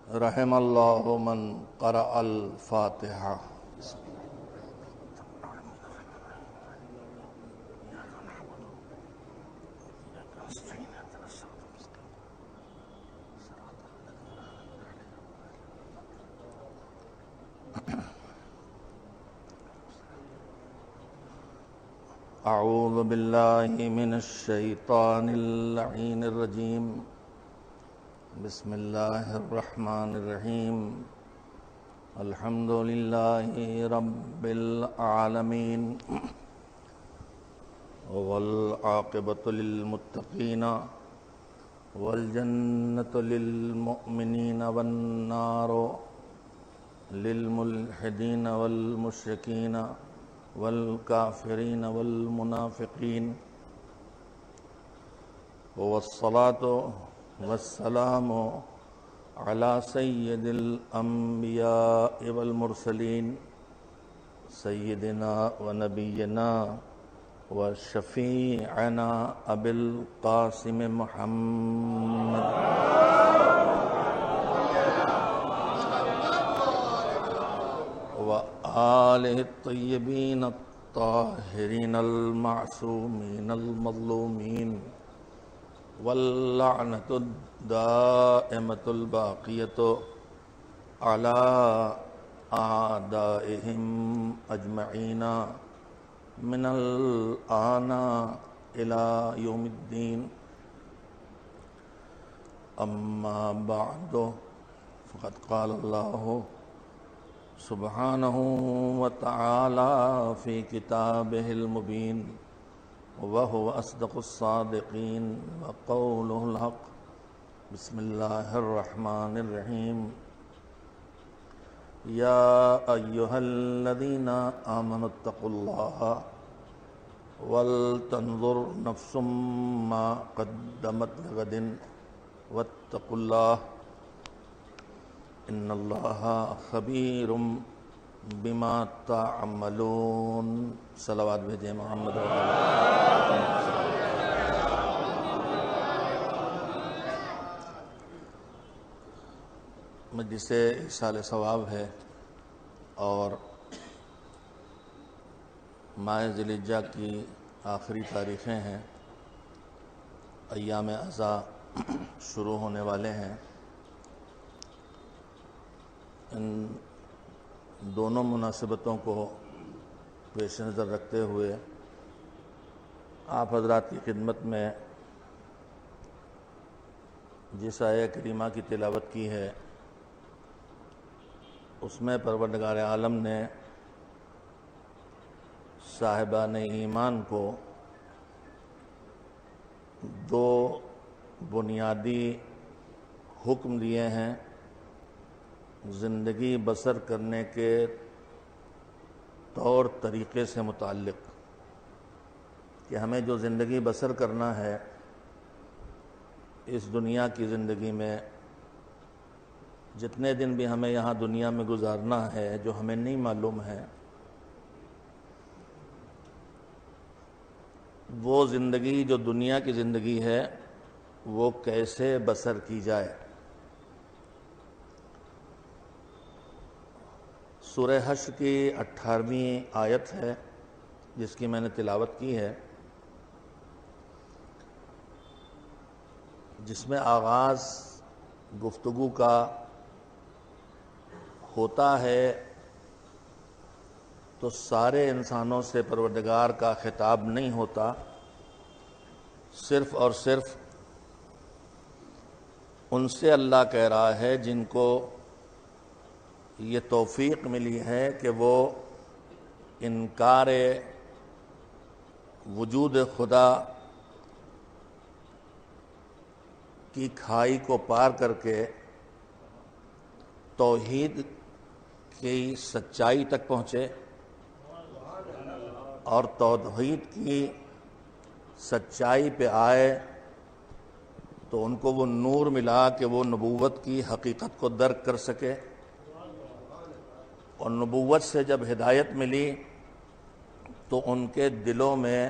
رحم اللہ من قرأ الفاتحہ. اعوذ باللہ من الشیطان اللعین الرجیم. بسم اللہ الرحمن الرحیم. الحمد للہ رب العالمین والعاقبۃ للمتقین والجنۃ للمؤمنین والنار للملحدین والمشرکین والکافرین والمنافقین. والصلاة والسلام علی سید الانبیاء والمرسلین سیدنا ونبینا وشفیعنا ابی القاسم محمد وآلہ الطیبین الطاہرین المعصومین المظلومین واللعنۃ الدائمۃ الباقیۃ علی اعدائہم اجمعین من الآن الی یوم الدین. اما بعد فقد قال اللہ سبحانہ وتعالی فی کتابہ المبین وهو اصدق الصادقین وقولہ الحق. بسم اللہ الرحمن الرحیم. یا ایہا الذین آمنوا اتقوا اللہ ولتنظر نفس ما قدمت لغد واتقوا اللہ ان اللہ خبیر بما تعملون. صلوات بھیجیں محمد مجلس ایصال ثواب ہے اور ماہ ذی الحجہ کی آخری تاریخیں ہیں. ایام عزا شروع ہونے والے ہیں. ان دونوں مناسبتوں کو پیش نظر رکھتے ہوئے آپ حضرات کی خدمت میں جس آیہ کریمہ کی تلاوت کی ہے اس میں پروردگار عالم نے صاحبان ایمان کو دو بنیادی حکم دیے ہیں زندگی بسر کرنے کے طور طریقے سے متعلق، کہ ہمیں جو زندگی بسر کرنا ہے اس دنیا کی زندگی میں، جتنے دن بھی ہمیں یہاں دنیا میں گزارنا ہے جو ہمیں نہیں معلوم ہے، وہ زندگی جو دنیا کی زندگی ہے وہ کیسے بسر کی جائے. سورہ حشر کی 18ویں آیت ہے جس کی میں نے تلاوت کی ہے، جس میں آغاز گفتگو کا ہوتا ہے تو سارے انسانوں سے پروردگار کا خطاب نہیں ہوتا، صرف اور صرف ان سے اللہ کہہ رہا ہے جن کو یہ توفیق ملی ہے کہ وہ انکار وجود خدا کی کھائی کو پار کر کے توحید کی سچائی تک پہنچے اور توحید کی سچائی پہ آئے تو ان کو وہ نور ملا کہ وہ نبوت کی حقیقت کو درک کر سکے، اور نبوت سے جب ہدایت ملی تو ان کے دلوں میں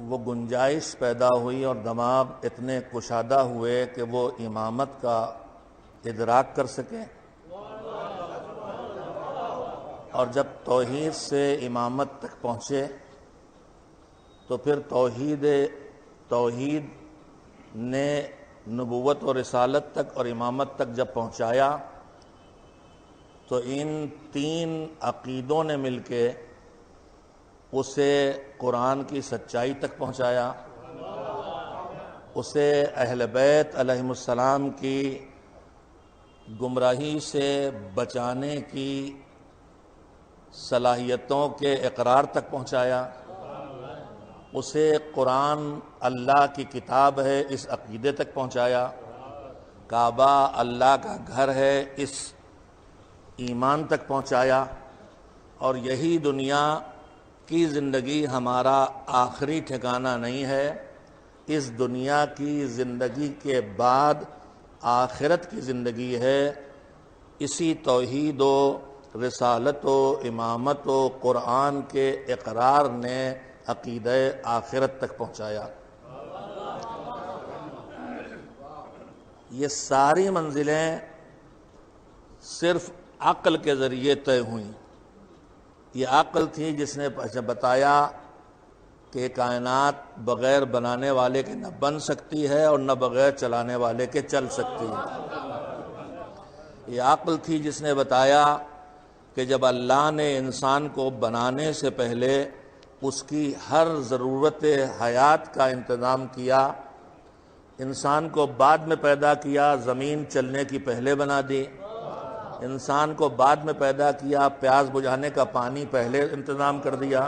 وہ گنجائش پیدا ہوئی اور دماغ اتنے کشادہ ہوئے کہ وہ امامت کا ادراک کر سکیں، اور جب توحید سے امامت تک پہنچے تو پھر توحید نے نبوت اور رسالت تک اور امامت تک جب پہنچایا تو ان تین عقیدوں نے مل کے اسے قرآن کی سچائی تک پہنچایا، اسے اہل بیت علیہم السلام کی گمراہی سے بچانے کی صلاحیتوں کے اقرار تک پہنچایا، اسے قرآن اللہ کی کتاب ہے اس عقیدے تک پہنچایا، کعبہ اللہ کا گھر ہے اس ایمان تک پہنچایا، اور یہی دنیا کی زندگی ہمارا آخری ٹھکانہ نہیں ہے، اس دنیا کی زندگی کے بعد آخرت کی زندگی ہے۔ اسی توحید و رسالت و امامت و قرآن کے اقرار نے عقیدہ آخرت تک پہنچایا۔ یہ ساری منزلیں صرف عقل کے ذریعے طے ہوئیں۔ یہ عقل تھی جس نے بتایا کہ کائنات بغیر بنانے والے کے نہ بن سکتی ہے اور نہ بغیر چلانے والے کے چل سکتی ہے۔ یہ عقل تھی جس نے بتایا کہ جب اللہ نے انسان کو بنانے سے پہلے اس کی ہر ضرورت حیات کا انتظام کیا، انسان کو بعد میں پیدا کیا، زمین چلنے کی پہلے بنا دی، انسان کو بعد میں پیدا کیا، پیاس بجھانے کا پانی پہلے انتظام کر دیا،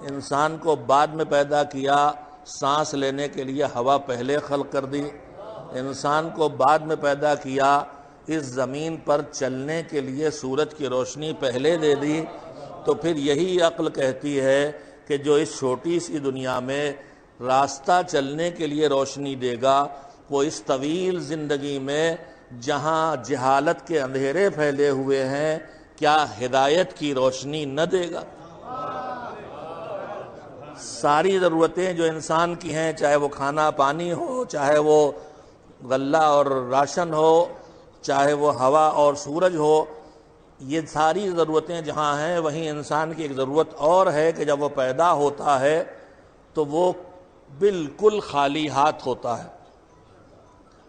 انسان کو بعد میں پیدا کیا، سانس لینے کے لیے ہوا پہلے خلق کر دی، انسان کو بعد میں پیدا کیا، اس زمین پر چلنے کے لیے سورج کی روشنی پہلے دے دی۔ تو پھر یہی عقل کہتی ہے کہ جو اس چھوٹی سی دنیا میں راستہ چلنے کے لیے روشنی دے گا، وہ اس طویل زندگی میں جہاں جہالت کے اندھیرے پھیلے ہوئے ہیں، کیا ہدایت کی روشنی نہ دے گا؟ ساری ضرورتیں جو انسان کی ہیں، چاہے وہ کھانا پانی ہو، چاہے وہ غلہ اور راشن ہو، چاہے وہ ہوا اور سورج ہو، یہ ساری ضرورتیں جہاں ہیں، وہیں انسان کی ایک ضرورت اور ہے کہ جب وہ پیدا ہوتا ہے تو وہ بالکل خالی ہاتھ ہوتا ہے،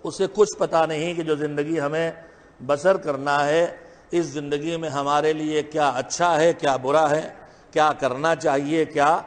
اسے کچھ پتہ نہیں کہ جو زندگی ہمیں بسر کرنا ہے، اس زندگی میں ہمارے لیے کیا اچھا ہے، کیا برا ہے، کیا کرنا چاہیے، کیا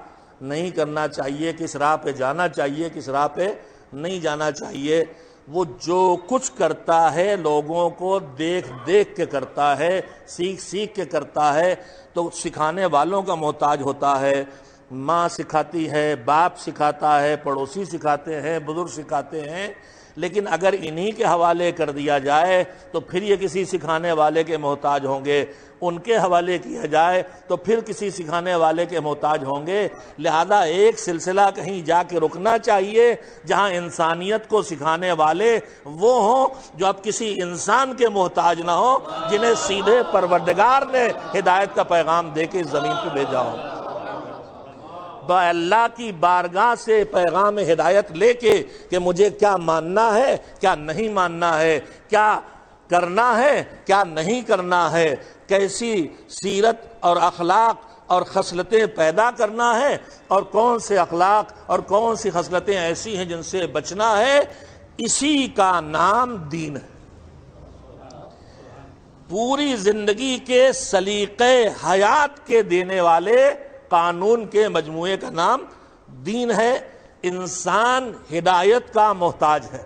نہیں کرنا چاہیے، کس راہ پہ جانا چاہیے، کس راہ پہ نہیں جانا چاہیے۔ وہ جو کچھ کرتا ہے لوگوں کو دیکھ دیکھ کے کرتا ہے، سیکھ سیکھ کے کرتا ہے، تو سکھانے والوں کا محتاج ہوتا ہے۔ ماں سکھاتی ہے، باپ سکھاتا ہے، پڑوسی سکھاتے ہیں، بزرگ سکھاتے ہیں، لیکن اگر انہی کے حوالے کر دیا جائے تو پھر یہ کسی سکھانے والے کے محتاج ہوں گے، ان کے حوالے کیا جائے تو پھر کسی سکھانے والے کے محتاج ہوں گے۔ لہذا ایک سلسلہ کہیں جا کے رکنا چاہیے جہاں انسانیت کو سکھانے والے وہ ہوں جو اب کسی انسان کے محتاج نہ ہوں، جنہیں سیدھے پروردگار نے ہدایت کا پیغام دے کے اس زمین پہ بھیجا ہو۔ اللہ کی بارگاہ سے پیغام ہدایت لے کے کہ مجھے کیا ماننا ہے، کیا نہیں ماننا ہے، کیا کرنا ہے، کیا نہیں کرنا ہے، کیسی سیرت اور اخلاق اور خصلتیں پیدا کرنا ہے، اور کون سے اخلاق اور کون سی خصلتیں ایسی ہیں جن سے بچنا ہے، اسی کا نام دین ہے۔ پوری زندگی کے سلیقے حیات کے دینے والے قانون کے مجموعے کا نام دین ہے۔ انسان ہدایت کا محتاج ہے،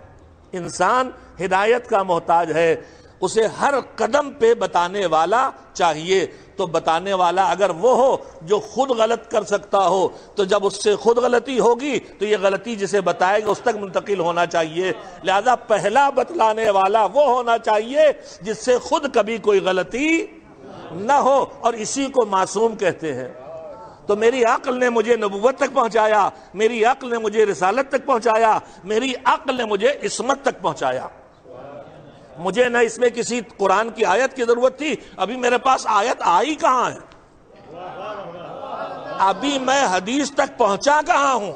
انسان ہدایت کا محتاج ہے، اسے ہر قدم پہ بتانے والا چاہیے۔ تو بتانے والا اگر وہ ہو جو خود غلط کر سکتا ہو، تو جب اس سے خود غلطی ہوگی تو یہ غلطی جسے بتائے گا اس تک منتقل ہونا چاہیے۔ لہذا پہلا بتلانے والا وہ ہونا چاہیے جس سے خود کبھی کوئی غلطی نہ ہو، اور اسی کو معصوم کہتے ہیں۔ تو میری عقل نے مجھے نبوت تک پہنچایا، میری عقل نے مجھے رسالت تک پہنچایا، میری عقل نے مجھے عصمت تک پہنچایا۔ مجھے نہ اس میں کسی قرآن کی آیت کی ضرورت تھی، ابھی میرے پاس آیت آئی کہاں ہے، ابھی میں حدیث تک پہنچا کہاں ہوں۔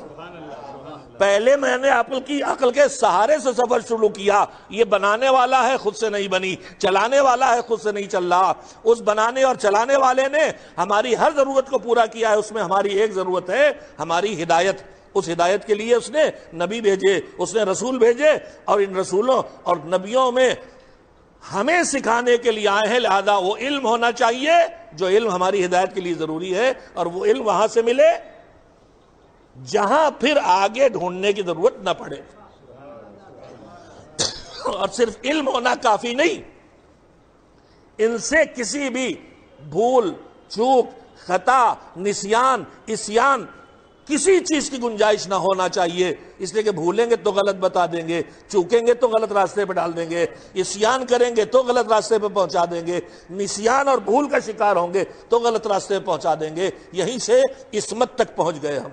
پہلے میں نے عقل کے سہارے سے سفر شروع کیا. یہ بنانے والا ہے، خود سے نہیں بنی. چلانے والا ہے، خود سے نہیں چل رہا. اس بنانے اور چلانے والے نے ہماری ہر ضرورت کو پورا کیا ہے. اس میں ہماری ایک ضرورت ہے، ہماری ہدایت. اس ہدایت کے لیے اس نے نبی بھیجے، اس نے رسول بھیجے، اور ان رسولوں اور نبیوں میں ہمیں سکھانے کے لیے آئے ہیں. لہذا وہ علم ہونا چاہیے جو علم ہماری ہدایت کے لیے ضروری ہے، اور وہ علم وہاں سے ملے جہاں پھر آگے ڈھونڈنے کی ضرورت نہ پڑے. اور صرف علم ہونا کافی نہیں، ان سے کسی بھی بھول، چوک، خطا، نسیان، عصیان، کسی چیز کی گنجائش نہ ہونا چاہیے. اس لیے کہ بھولیں گے تو غلط بتا دیں گے، چوکیں گے تو غلط راستے پہ ڈال دیں گے، عصیان کریں گے تو غلط راستے پہ پہنچا دیں گے، نسیان اور بھول کا شکار ہوں گے تو غلط راستے پہ پہنچا دیں گے. یہیں سے عصمت تک پہنچ گئے ہم.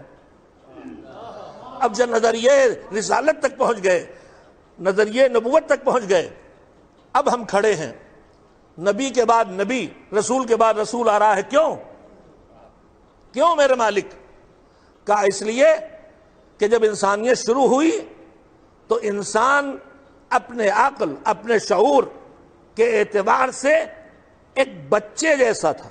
اب جب نظریے رسالت تک پہنچ گئے، نظریے نبوت تک پہنچ گئے، اب ہم کھڑے ہیں. نبی کے بعد نبی، رسول کے بعد رسول آ رہا ہے. کیوں میرے مالک؟ کہا اس لیے کہ جب انسانیت شروع ہوئی تو انسان اپنے عقل، اپنے شعور کے اعتبار سے ایک بچے جیسا تھا.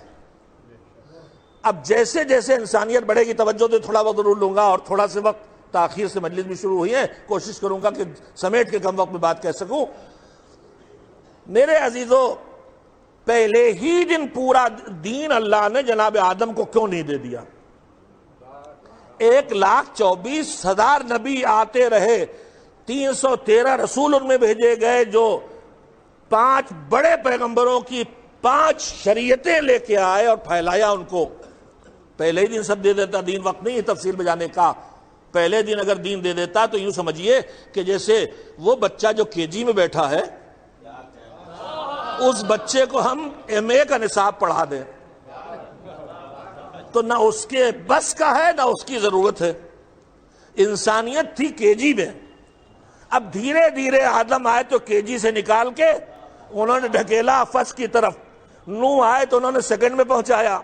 اب جیسے جیسے انسانیت بڑھے گی، توجہ تو تھوڑا وقت ضرور لوں گا، اور تھوڑا سے وقت تاخیر سے مجلس بھی شروع ہوئی ہے، کوشش کروں گا کہ سمیٹ کے کم وقت میں بات کہہ سکوں. میرے عزیزو، پہلے ہی دن پورا دین اللہ نے جناب آدم کو کیوں نہیں دے دیا؟ 1,24,000 نبی آتے رہے، 313 رسول ان میں بھیجے گئے، جو 5 بڑے پیغمبروں کی 5 شریعتیں لے کے آئے اور پھیلایا ان کو. پہلے ہی دن سب دے دیتا. دین وقت نہیں ہے تفصیل میں جانے کا. پہلے دن اگر دین دے دیتا تو یوں سمجھیے کہ جیسے وہ بچہ جو KG میں بیٹھا ہے، اس بچے کو ہم MA کا نصاب پڑھا دیں تو نہ اس کے بس کا ہے، نہ اس کی ضرورت ہے. انسانیت تھی KG میں. اب دھیرے دھیرے آدم آئے تو KG سے نکال کے انہوں نے ڈھکیلا فرسٹ کی طرف. نوح آئے تو انہوں نے سیکنڈ میں پہنچایا.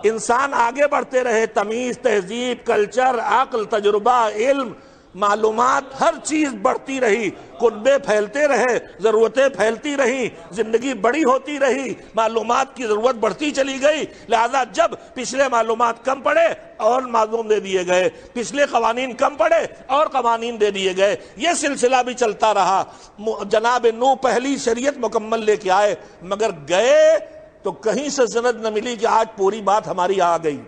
انسان آگے بڑھتے رہے، تمیز، تہذیب، کلچر، عقل، تجربہ، علم، معلومات، ہر چیز بڑھتی رہی. کنبے پھیلتے رہے، ضرورتیں پھیلتی رہیں، زندگی بڑی ہوتی رہی، معلومات کی ضرورت بڑھتی چلی گئی. لہذا جب پچھلے معلومات کم پڑے اور معلوم دے دیے گئے، پچھلے قوانین کم پڑے اور قوانین دے دیے گئے. یہ سلسلہ بھی چلتا رہا. جناب نوح پہلی شریعت مکمل لے کے آئے، مگر گئے تو کہیں سے سند نہ ملی کہ آج پوری بات ہماری آ گئی.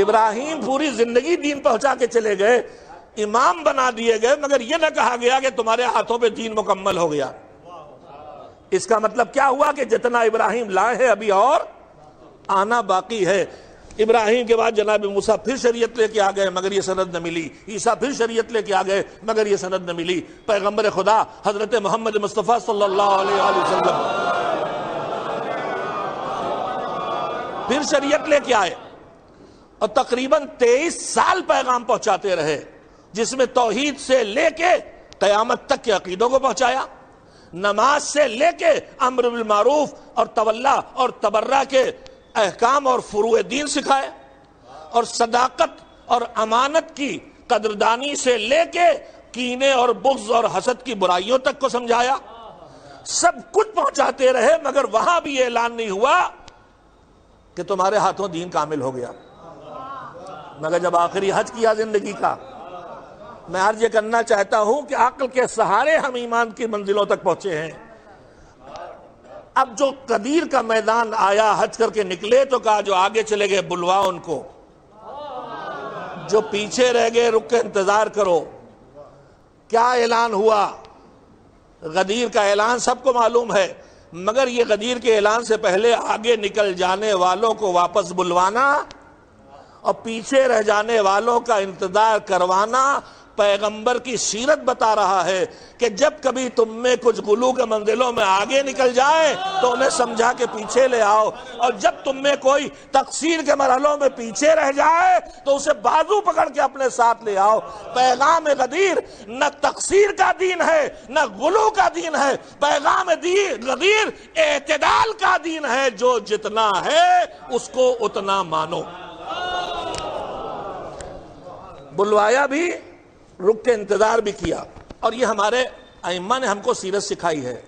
ابراہیم پوری زندگی دین پہنچا کے چلے گئے، امام بنا دیے گئے، مگر یہ نہ کہا گیا کہ تمہارے ہاتھوں پہ دین مکمل ہو گیا. اس کا مطلب کیا ہوا کہ جتنا ابراہیم لائے ہیں ابھی اور آنا باقی ہے. ابراہیم کے بعد جناب موسیٰ پھر شریعت لے کے آ گئے، مگر یہ سند نہ ملی. عیسیٰ پھر شریعت لے کے آ گئے، مگر یہ سند نہ ملی. پیغمبر خدا حضرت محمد مصطفیٰ صلی اللہ علیہ وسلم پھر شریعت لے کے آئے اور تقریباً 23 سال پیغام پہنچاتے رہے، جس میں توحید سے لے کے قیامت تک کے عقیدوں کو پہنچایا، نماز سے لے کے امر بالمعروف اور تولا اور تبرہ کے احکام اور فروع دین سکھائے، اور صداقت اور امانت کی قدردانی سے لے کے کینے اور بغض اور حسد کی برائیوں تک کو سمجھایا. سب کچھ پہنچاتے رہے، مگر وہاں بھی یہ اعلان نہیں ہوا کہ تمہارے ہاتھوں دین کامل ہو گیا. مگر جب آخری حج کیا زندگی کا، میں عرض یہ کرنا چاہتا ہوں کہ عقل کے سہارے ہم ایمان کی منزلوں تک پہنچے ہیں. اب جو قدیر کا میدان آیا، حج کر کے نکلے تو کہا جو آگے چلے گئے بلوا ان کو، جو پیچھے رہ گئے رک کے انتظار کرو. کیا اعلان ہوا؟ غدیر کا اعلان سب کو معلوم ہے، مگر یہ غدیر کے اعلان سے پہلے آگے نکل جانے والوں کو واپس بلوانا اور پیچھے رہ جانے والوں کا انتظار کروانا پیغمبر کی سیرت بتا رہا ہے کہ جب کبھی تم میں کچھ غلو کے منزلوں میں آگے نکل جائے تو انہیں سمجھا کے پیچھے لے آؤ، اور جب تم میں کوئی تقصیر کے مرحلوں میں پیچھے رہ جائے تو اسے بازو پکڑ کے اپنے ساتھ لے آؤ. پیغام غدیر نہ تقصیر کا دین ہے، نہ غلو کا دین ہے. پیغام غدیر اعتدال کا دین ہے، جو جتنا ہے اس کو اتنا مانو. بلوایا بھی، رک کے انتظار بھی کیا. اور یہ ہمارے ائمہ نے ہم کو سیرت سکھائی ہے.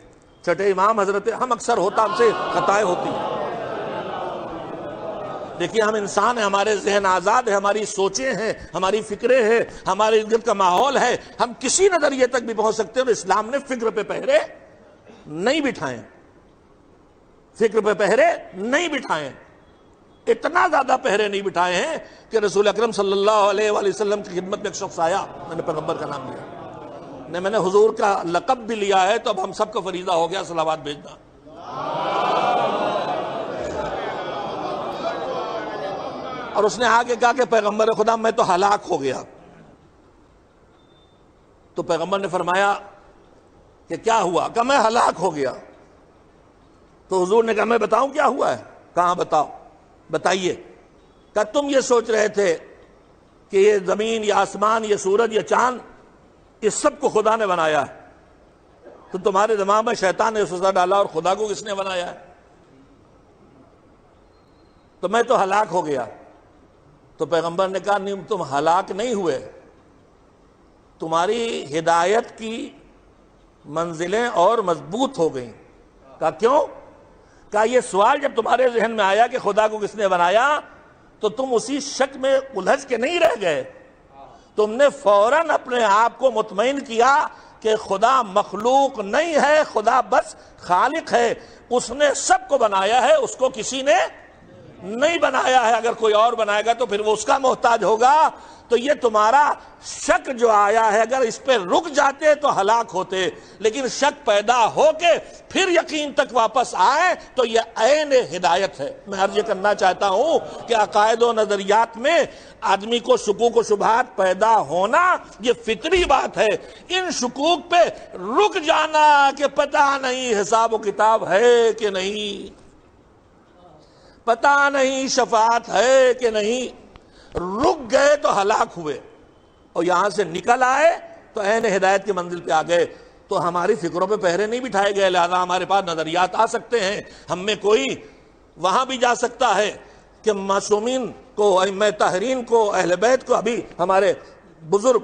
چھٹے امام حضرت، ہم اکثر ہوتا ہم سے خطائیں ہوتی ہیں. دیکھیے ہم انسان ہیں، ہمارے ذہن آزاد ہے، ہماری سوچیں ہیں، ہماری فکریں ہیں، ہمارے ارد گرد کا ماحول ہے، ہم کسی نظریے تک بھی پہنچ سکتے ہیں. اور اسلام نے فکر پہ پہرے نہیں بٹھائیں، فکر پہ پہرے نہیں بٹھائیں. اتنا زیادہ پہرے نہیں بٹھائے ہیں کہ رسول اکرم صلی اللہ علیہ وآلہ وسلم کی خدمت میں ایک شخص آیا، میں نے پیغمبر کا نام لیا، میں نے حضور کا لقب بھی لیا ہے، تو اب ہم سب کا فریضہ ہو گیا صلوات بھیجنا. اور اس نے آگے کہا کہ پیغمبر خدا میں تو ہلاک ہو گیا. تو پیغمبر نے فرمایا کہ کیا ہوا؟ کہ میں ہلاک ہو گیا. تو حضور نے کہا میں بتاؤں کیا ہوا ہے؟ کہاں بتاؤ، بتائیے. کہ تم یہ سوچ رہے تھے کہ یہ زمین، یہ آسمان، یہ سورج، یہ چاند، اس سب کو خدا نے بنایا ہے. تو تمہارے دماغ میں شیطان نے وسوسہ ڈالا، اور خدا کو کس نے بنایا ہے؟ تو میں تو ہلاک ہو گیا. تو پیغمبر نے کہا نہیں، تم ہلاک نہیں ہوئے، تمہاری ہدایت کی منزلیں اور مضبوط ہو گئیں. کہا کیوں؟ کہا یہ سوال جب تمہارے ذہن میں آیا کہ خدا کو کس نے بنایا، تو تم اسی شک میں الجھ کے نہیں رہ گئے، تم نے فوراً اپنے آپ کو مطمئن کیا کہ خدا مخلوق نہیں ہے، خدا بس خالق ہے. اس نے سب کو بنایا ہے، اس کو کسی نے نہیں بنایا ہے. اگر کوئی اور بنائے گا تو پھر وہ اس کا محتاج ہوگا. تو یہ تمہارا شک جو آیا ہے، اگر اس پہ رک جاتے تو ہلاک ہوتے، لیکن شک پیدا ہو کے پھر یقین تک واپس آئے تو یہ عین ہدایت ہے. میں عرض یہ کرنا چاہتا ہوں کہ عقائد و نظریات میں آدمی کو شکوک و شبہات پیدا ہونا یہ فطری بات ہے. ان شکوک پہ رک جانا کہ پتہ نہیں حساب و کتاب ہے کہ نہیں، پتہ نہیں شفاعت ہے کہ نہیں، رک گئے تو ہلاک ہوئے. اور یہاں سے نکل آئے تو عین ہدایت کی منزل پہ آ گئے. تو ہماری فکروں پہ پہرے نہیں بٹھائے گئے، لہذا ہمارے پاس نظریات آ سکتے ہیں. ہم میں کوئی وہاں بھی جا سکتا ہے کہ معصومین کو، ائمہ طاہرین کو، اہل بیت کو. ابھی ہمارے بزرگ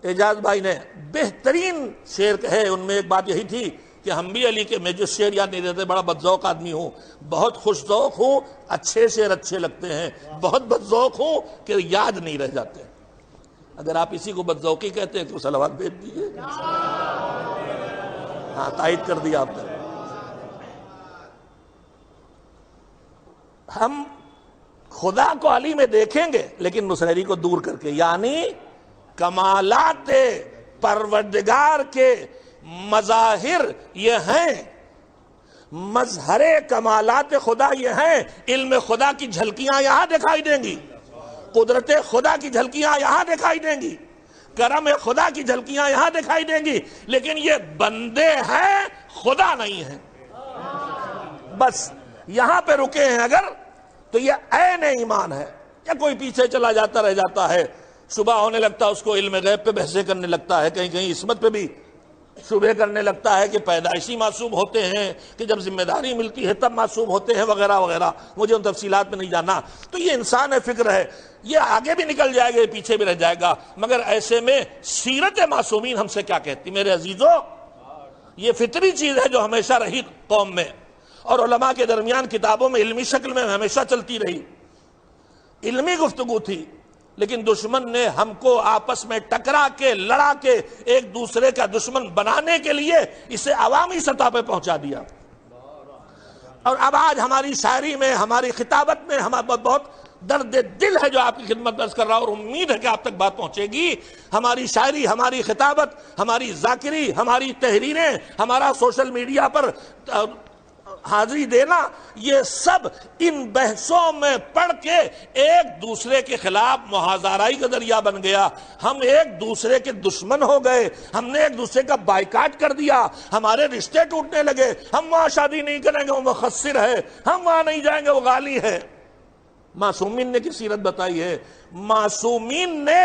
اعجاز بھائی نے بہترین شعر کہے، ان میں ایک بات یہی تھی کہ ہم بھی علی کے، میں جو شعر یاد نہیں دیتے، بڑا بدذوق آدمی ہوں، بہت خوش ذوق ہوں، اچھے شعر اچھے لگتے ہیں، بہت بدذوق ہوں کہ یاد نہیں رہ جاتے. اگر آپ اسی کو بدذوقی کہتے ہیں تو صلوات بھیج دیجیے. ہاں تائید کر دیا آپ نے. ہم خدا کو علی میں دیکھیں گے لیکن نصیری کو دور کر کے، یعنی کمالات پروردگار کے مظاہر یہ ہیں، مظہر کمالات خدا یہ ہیں. علم خدا کی جھلکیاں یہاں دکھائی دیں گی، قدرت خدا کی جھلکیاں یہاں دکھائی دیں گی، کرم خدا کی جھلکیاں یہاں دکھائی دیں گی، لیکن یہ بندے ہیں، خدا نہیں ہیں. بس یہاں پہ رکے ہیں اگر، تو یہ عین ایمان ہے. یا کوئی پیچھے چلا جاتا رہ جاتا ہے، صبح ہونے لگتا ہے اس کو علم غیب پہ بحثیں کرنے لگتا ہے، کہیں کہیں عصمت پہ بھی شبہ کرنے لگتا ہے کہ پیدائشی معصوم ہوتے ہیں، کہ جب ذمہ داری ملتی ہے تب معصوم ہوتے ہیں، وغیرہ وغیرہ. مجھے ان تفصیلات میں نہیں جاننا. تو یہ انسان ہے، فکر ہے، یہ آگے بھی نکل جائے گا، پیچھے بھی رہ جائے گا. مگر ایسے میں سیرت معصومین ہم سے کیا کہتی؟ میرے عزیزوں، یہ فطری چیز ہے جو ہمیشہ رہی قوم میں، اور علماء کے درمیان کتابوں میں علمی شکل میں ہمیشہ چلتی رہی. علمی گفتگو تھی، لیکن دشمن نے ہم کو آپس میں ٹکرا کے، لڑا کے، ایک دوسرے کا دشمن بنانے کے لیے اسے عوامی سطح پہ پہنچا دیا. اور اب آج ہماری شاعری میں، ہماری خطابت میں ہمارا بہت درد دل ہے جو آپ کی خدمت میں عرض کر رہا ہوں، اور امید ہے کہ آپ تک بات پہنچے گی. ہماری شاعری، ہماری خطابت، ہماری ذاکری، ہماری تحریریں، ہمارا سوشل میڈیا پر حاضری دینا، یہ سب ان بحثوں میں پڑھ کے ایک دوسرے کے خلاف محاذرائی کا ذریعہ بن گیا. ہم ایک دوسرے کے دشمن ہو گئے، ہم نے ایک دوسرے کا بائیکاٹ کر دیا، ہمارے رشتے ٹوٹنے لگے. ہم وہاں شادی نہیں کریں گے وہ مخصر ہے، ہم وہاں نہیں جائیں گے وہ غالی ہے. معصومین نے کی سیرت بتائی ہے. معصومین نے،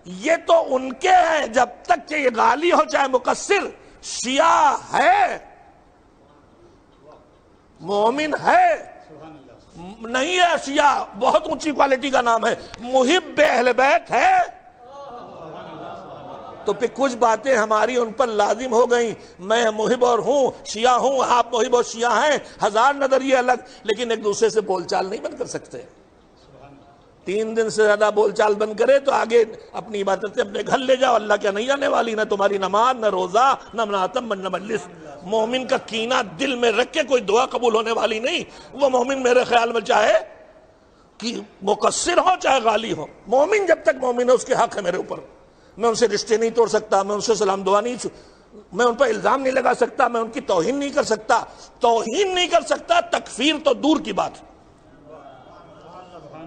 یہ تو ان کے ہیں جب تک کہ یہ غالی ہو چاہے مقصر. شیعہ ہے، مومن ہے، نہیں ہے شیعہ، بہت اونچی کوالٹی کا نام ہے. محب اہل بیت ہے، تو پھر کچھ باتیں ہماری ان پر لازم ہو گئیں. میں محب اور ہوں شیعہ ہوں، آپ محب اور شیعہ ہیں، ہزار نظریے الگ، لیکن ایک دوسرے سے بول چال نہیں بند کر سکتے. 3 دن سے زیادہ بول چال بند کرے تو آگے اپنی عبادتیں اپنے گھر لے جاؤ، اللہ کیا نہیں آنے والی، نہ تمہاری نماز، نہ روزہ، نہ مناتم، نہ مجلس. مومن کا کینہ دل میں رکھ کے کوئی دعا قبول ہونے والی نہیں. وہ مومن میرے خیال میں چاہے کہ مقصر ہو چاہے غالی ہو، مومن جب تک مومن ہے اس کے حق ہے میرے اوپر. میں ان سے رشتے نہیں توڑ سکتا، میں ان سے سلام دعا نہیں، میں ان پر الزام نہیں لگا سکتا، میں ان کی توہین نہیں کر سکتا. توہین نہیں کر سکتا، تکفیر تو دور کی بات.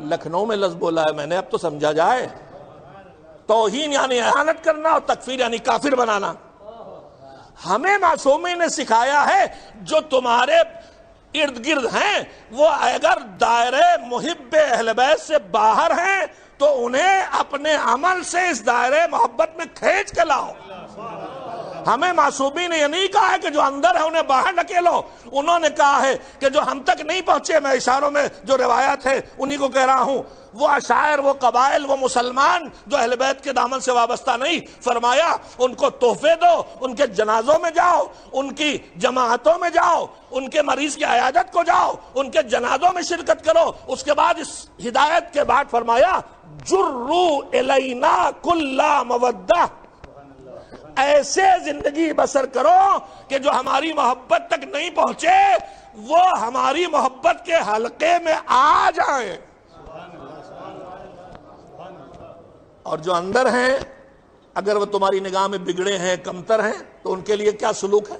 لکھنؤ میں لفظ بولا ہے میں نے، اب تو سمجھا جائے. توہین یعنی اہانت کرنا، اور تکفیر یعنی کافر بنانا. ہمیں معصومین نے سکھایا ہے جو تمہارے ارد گرد ہیں وہ اگر دائرے محب اہل بیت سے باہر ہیں تو انہیں اپنے عمل سے اس دائرے محبت میں کھینچ کے لاؤ. ہمیں معصومین نے یہ نہیں کہا ہے کہ جو اندر ہے انہیں باہر ڈھکیلو. انہوں نے کہا ہے کہ جو ہم تک نہیں پہنچے، میں اشاروں میں جو روایات ہے انہی کو کہہ رہا ہوں، وہ اشاعر، وہ قبائل، وہ مسلمان جو اہل بیت کے دامن سے وابستہ نہیں، فرمایا ان کو تحفے دو، ان کے جنازوں میں جاؤ، ان کی جماعتوں میں جاؤ، ان کے مریض کی عیادت کو جاؤ، ان کے جنازوں میں شرکت کرو. اس کے بعد اس ہدایت کے بعد فرمایا جروا الینا کل مودہ، ایسے زندگی بسر کرو کہ جو ہماری محبت تک نہیں پہنچے وہ ہماری محبت کے حلقے میں آ جائیں. اور جو اندر ہیں اگر وہ تمہاری نگاہ میں بگڑے ہیں، کمتر ہیں، تو ان کے لیے کیا سلوک ہے.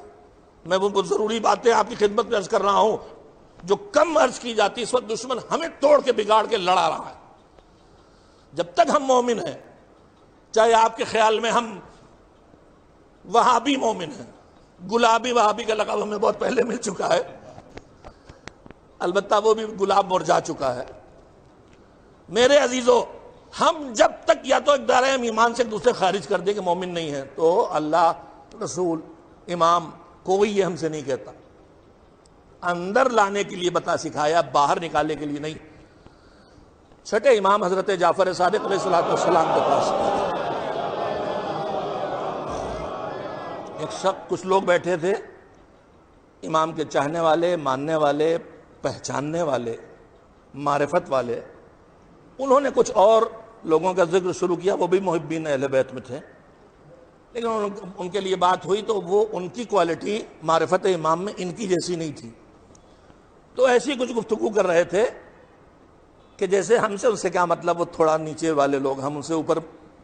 میں وہ ضروری باتیں آپ کی خدمت میں عرض کر رہا ہوں جو کم عرض کی جاتی. اس وقت دشمن ہمیں توڑ کے بگاڑ کے لڑا رہا ہے. جب تک ہم مومن ہیں، چاہے آپ کے خیال میں ہم وہابی مومن ہیں، گلابی وہابی کا لقب ہمیں بہت پہلے مل چکا ہے، البتہ وہ بھی گلاب مرجھا چکا ہے. میرے عزیزو، ہم جب تک یا تو ایک دائرہ ایمان سے ایک دوسرے خارج کر دیں کہ مومن نہیں ہے، تو اللہ، رسول، امام کوئی یہ ہم سے نہیں کہتا. اندر لانے کے لیے بتا سکھایا، باہر نکالنے کے لیے نہیں. چھٹے امام حضرت جعفر صادق علیہ السلام کے پاس ایک شخص، کچھ لوگ بیٹھے تھے، امام کے چاہنے والے، ماننے والے، پہچاننے والے، معرفت والے. انہوں نے کچھ اور لوگوں کا ذکر شروع کیا، وہ بھی محبین اہل بیت میں تھے، لیکن ان کے لیے بات ہوئی تو وہ ان کی کوالٹی معرفت امام میں ان کی جیسی نہیں تھی. تو ایسی کچھ گفتگو کر رہے تھے کہ جیسے ہم سے ان سے کیا مطلب، وہ تھوڑا نیچے والے لوگ، ہم ان سے اوپر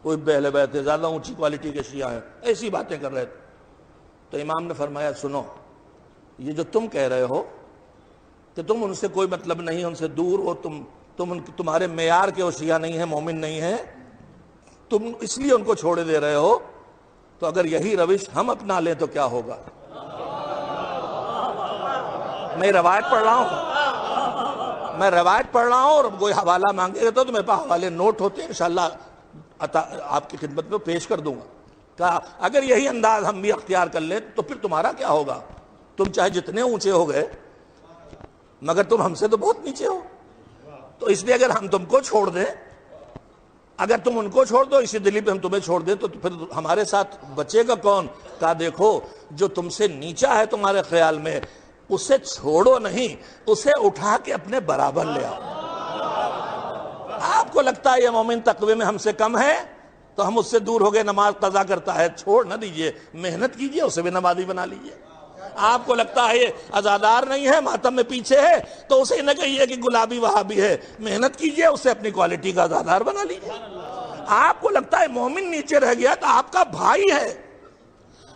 محب اہل بیت ہے، زیادہ اونچی کوالٹی کے شیعہ ہیں، ایسی باتیں کر رہے تھے. تو امام نے فرمایا سنو، یہ جو تم کہہ رہے ہو کہ تم ان سے کوئی مطلب نہیں، ان سے دور ہو، تمہارے معیار کے وہ شیعہ نہیں ہیں، مومن نہیں ہیں، تم اس لیے ان کو چھوڑے دے رہے ہو. تو اگر یہی روش ہم اپنا لیں تو کیا ہوگا. میں روایت پڑھ رہا ہوں اور کوئی حوالہ مانگے گا تو میرے پاس حوالے نوٹ ہوتے ہیں، انشاءاللہ آپ کی خدمت میں پیش کر دوں گا. کہا اگر یہی انداز ہم بھی اختیار کر لیں تو پھر تمہارا کیا ہوگا. تم چاہے جتنے اونچے ہو گئے مگر تم ہم سے تو بہت نیچے ہو. تو اس لیے اگر ہم تم کو چھوڑ دیں، اگر تم ان کو چھوڑ دو، اسی دلی پہ ہم تمہیں چھوڑ دیں، تو پھر ہمارے ساتھ بچے گا کون. کہا دیکھو جو تم سے نیچا ہے تمہارے خیال میں، اسے چھوڑو نہیں، اسے اٹھا کے اپنے برابر لے آؤ. آپ کو لگتا ہے یہ مومن تقوی میں ہم سے کم ہے تو ہم اس سے دور ہو گئے، نماز قضا کرتا ہے، چھوڑ نہ دیجئے، محنت کیجئے، اسے بھی نمازی بنا لیجئے. آپ کو لگتا ہے یہ عزادار نہیں ہے، ماتم میں پیچھے ہے، تو اسے نہ کہیے کہ گلابی وہابی ہے، محنت کیجئے، اسے اپنی کوالٹی کا عزادار بنا لیجئے. آپ کو لگتا ہے مومن نیچے رہ گیا تو آپ کا بھائی ہے،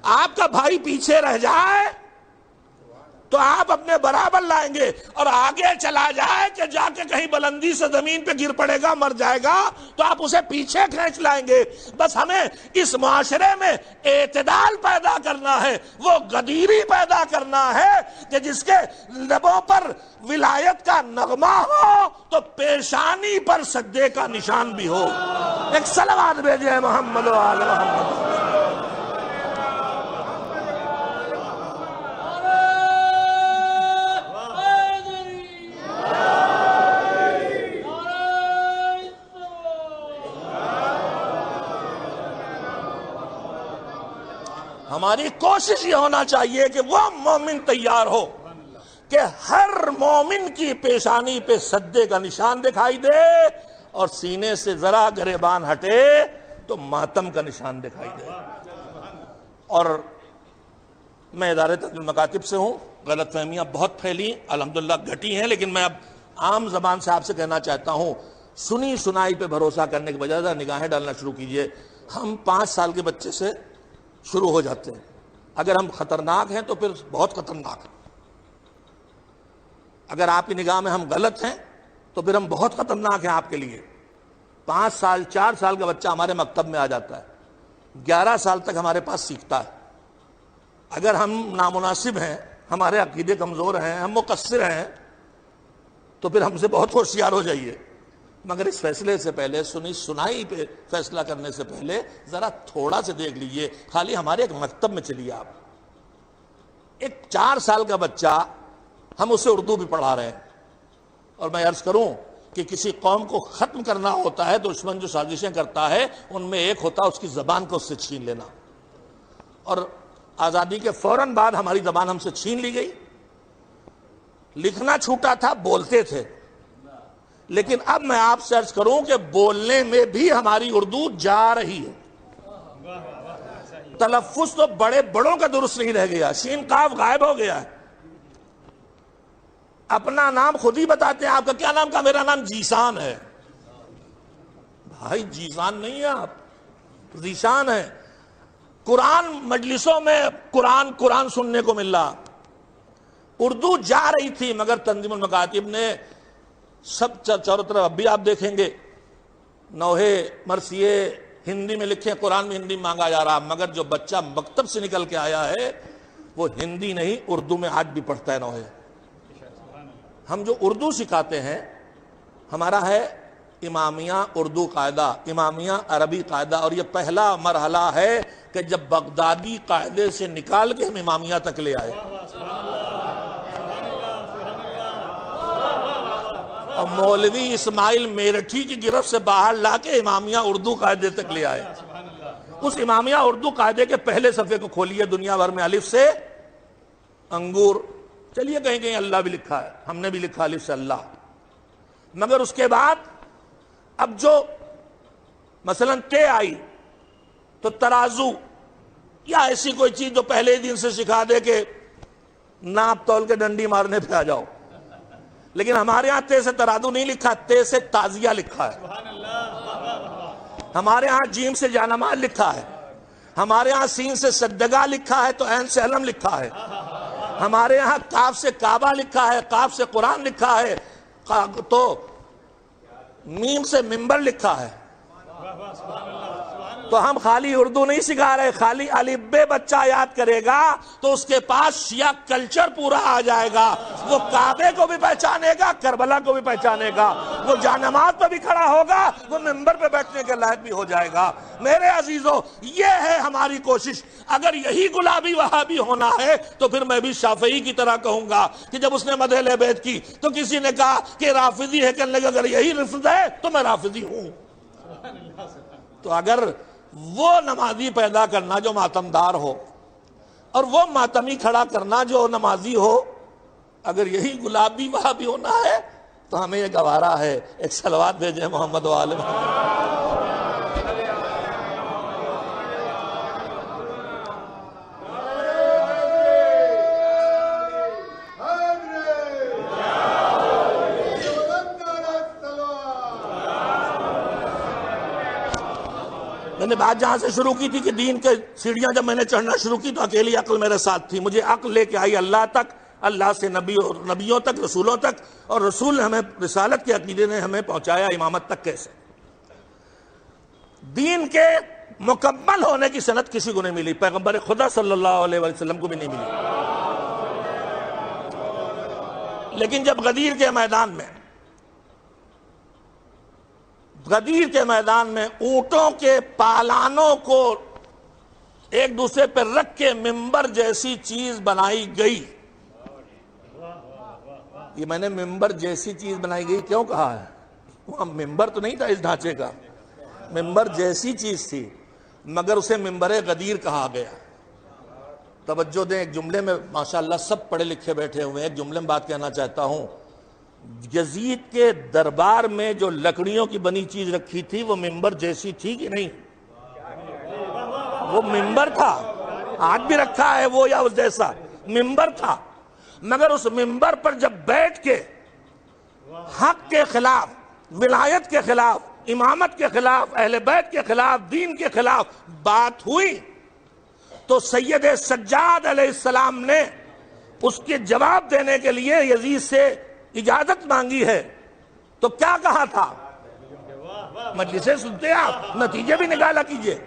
آپ کا بھائی پیچھے رہ جائے تو آپ اپنے برابر لائیں گے، اور آگے چلا جائے کہ جا کے کہیں بلندی سے زمین پہ گر پڑے گا، مر جائے گا، تو آپ اسے پیچھے کھینچ لائیں گے. بس ہمیں اس معاشرے میں اعتدال پیدا کرنا ہے، وہ غدیری پیدا کرنا ہے کہ جس کے لبوں پر ولایت کا نغمہ ہو تو پیشانی پر سجدے کا نشان بھی ہو. ایک صلوات بھیجیں محمد و آل محمد. ہماری کوشش یہ ہونا چاہیے کہ وہ مومن تیار ہو کہ ہر مومن کی پیشانی پہ سجدے کا نشان دکھائی دے اور سینے سے ذرا گریبان ہٹے تو ماتم کا نشان دکھائی دے. اور میں ادارے تقریر مکاتب سے ہوں، غلط فہمیاں بہت پھیلی، الحمدللہ گھٹی ہیں، لیکن میں اب عام زبان سے آپ سے کہنا چاہتا ہوں، سنی سنائی پہ بھروسہ کرنے کے بجائے ذرا نگاہیں ڈالنا شروع کیجئے. ہم 5 سال کے بچے سے شروع ہو جاتے ہیں. اگر ہم خطرناک ہیں تو پھر بہت خطرناک ہیں. اگر آپ کی نگاہ میں ہم غلط ہیں تو پھر ہم بہت خطرناک ہیں آپ کے لیے. 5 سال 4 سال کا بچہ ہمارے مکتب میں آ جاتا ہے، 11 سال تک ہمارے پاس سیکھتا ہے. اگر ہم نامناسب ہیں، ہمارے عقیدے کمزور ہیں، ہم مقصر ہیں، تو پھر ہم سے بہت ہوشیار ہو جائیے. مگر اس فیصلے سے پہلے، سنی سنائی پہ فیصلہ کرنے سے پہلے ذرا تھوڑا سے دیکھ لیجئے. خالی ہمارے ایک مکتب میں چلیے آپ، ایک 4 سال کا بچہ ہم اسے اردو بھی پڑھا رہے ہیں. اور میں عرض کروں کہ کسی قوم کو ختم کرنا ہوتا ہے، دشمن جو سازشیں کرتا ہے ان میں ایک ہوتا ہے اس کی زبان کو اس سے چھین لینا. اور آزادی کے فوراً بعد ہماری زبان ہم سے چھین لی گئی. لکھنا چھوٹا تھا، بولتے تھے. لیکن اب میں آپ سے عرض کروں کہ بولنے میں بھی ہماری اردو جا رہی ہے. تلفظ تو بڑے بڑوں کا درست نہیں رہ گیا، شین قاف غائب ہو گیا ہے. اپنا نام خود ہی بتاتے ہیں. آپ کا کیا نام؟ کا میرا نام جیسان ہے. بھائی جیسان نہیں ہے، آپ ذیشان ہے. قرآن مجلسوں میں قرآن سننے کو مل رہا. اردو جا رہی تھی، مگر تنظیم المکاتب نے سب چاروں طرف، اب بھی آپ دیکھیں گے نوحے مرثیے ہندی میں لکھے، قرآن میں ہندی مانگا جا رہا. مگر جو بچہ مکتب سے نکل کے آیا ہے وہ ہندی نہیں اردو میں آج بھی پڑھتا ہے نوحے. ہم جو اردو سکھاتے ہیں ہمارا ہے امامیہ اردو قاعدہ، امامیہ عربی قاعدہ. اور یہ پہلا مرحلہ ہے کہ جب بغدادی قاعدے سے نکال کے ہم امامیہ تک لے آئے. اور مولوی اسماعیل میرٹھی کی گرفت سے باہر لا کے امامیہ اردو قاعدے تک لے آئے. اس امامیہ اردو قاعدے کے پہلے صفحے کو کھولیے، دنیا بھر میں الف سے انگور، چلیے کہیں کہیں اللہ بھی لکھا ہے، ہم نے بھی لکھا الف سے اللہ. مگر اس کے بعد اب جو مثلا تے آئی تو ترازو یا ایسی کوئی چیز جو پہلے دن سے سکھا دے کہ ناپ تول کے ڈنڈی مارنے پہ آ جاؤ. لیکن ہمارے ہاں تے سے ترازو نہیں لکھا، تے سے تازیہ لکھا ہے. ہمارے ہاں جیم سے جانماز لکھا ہے. ہمارے ہاں سین سے صدگا لکھا ہے تو عین سے علم لکھا ہے. ہمارے ہاں کاف سے کعبہ لکھا ہے، قاف سے قرآن لکھا ہے، تو میم سے منبر لکھا ہے. تو ہم خالی اردو نہیں سکھا رہے، خالی الف بے بچہ یاد کرے گا تو اس کے پاس شیعہ کلچر پورا آ جائے گا. وہ کعبے کو بھی پہچانے گا، کربلا کو بھی پہچانے گا، وہ جانماز پہ بھی کھڑا ہوگا، وہ منبر پہ بیٹھنے کے لائق بھی ہو جائے گا. میرے عزیزوں، یہ ہے ہماری کوشش. اگر یہی گلابی وہابی ہونا ہے تو پھر میں بھی شافعی کی طرح کہوں گا کہ جب اس نے مدح اہل بیت کی تو کسی نے کہا کہ رافضی ہے، کہنے لگا اگر یہی رفض ہے تو میں رافضی ہوں. تو اگر وہ نمازی پیدا کرنا جو ماتمدار ہو اور وہ ماتمی کھڑا کرنا جو نمازی ہو، اگر یہی گلابی وہاں بھی ہونا ہے تو ہمیں یہ گوارا ہے. ایک صلوات بھیجیں محمد و آل محمد. میں نے بات جہاں سے شروع کی تھی کہ دین کے سیڑھیاں جب میں نے چڑھنا شروع کی تو اکیلی عقل میرے ساتھ تھی. مجھے عقل لے کے آئی اللہ تک، اللہ سے نبیوں تک، رسولوں تک، اور رسول نے ہمیں رسالت کے عقیدے نے ہمیں پہنچایا امامت تک. کیسے؟ دین کے مکمل ہونے کی سند کسی کو نہیں ملی، پیغمبر خدا صلی اللہ علیہ وسلم کو بھی نہیں ملی. لیکن جب غدیر کے میدان میں اونٹوں کے پالانوں کو ایک دوسرے پر رکھ کے ممبر جیسی چیز بنائی گئی. یہ میں نے ممبر جیسی چیز بنائی گئی کیوں کہا ہے؟ وہاں ممبر تو نہیں تھا اس ڈھانچے کا، ممبر جیسی چیز تھی، مگر اسے ممبر غدیر کہا گیا. توجہ دیں، ایک جملے میں ماشاءاللہ سب پڑھے لکھے بیٹھے ہوئے ہیں، ایک جملے میں بات کہنا چاہتا ہوں۔ یزید کے دربار میں جو لکڑیوں کی بنی چیز رکھی تھی وہ منبر جیسی تھی کہ نہیں؟ وہ منبر تھا، آج بھی رکھا ہے وہ یا اس جیسا منبر تھا، مگر اس منبر پر جب بیٹھ کے حق کے خلاف، ولایت کے خلاف، امامت کے خلاف، اہل بیت کے خلاف، دین کے خلاف بات ہوئی تو سید سجاد علیہ السلام نے اس کے جواب دینے کے لیے یزید سے اجازت مانگی ہے، تو کیا کہا تھا؟ مجلسیں سنتے آپ، نتیجے بھی نکالا کیجئے۔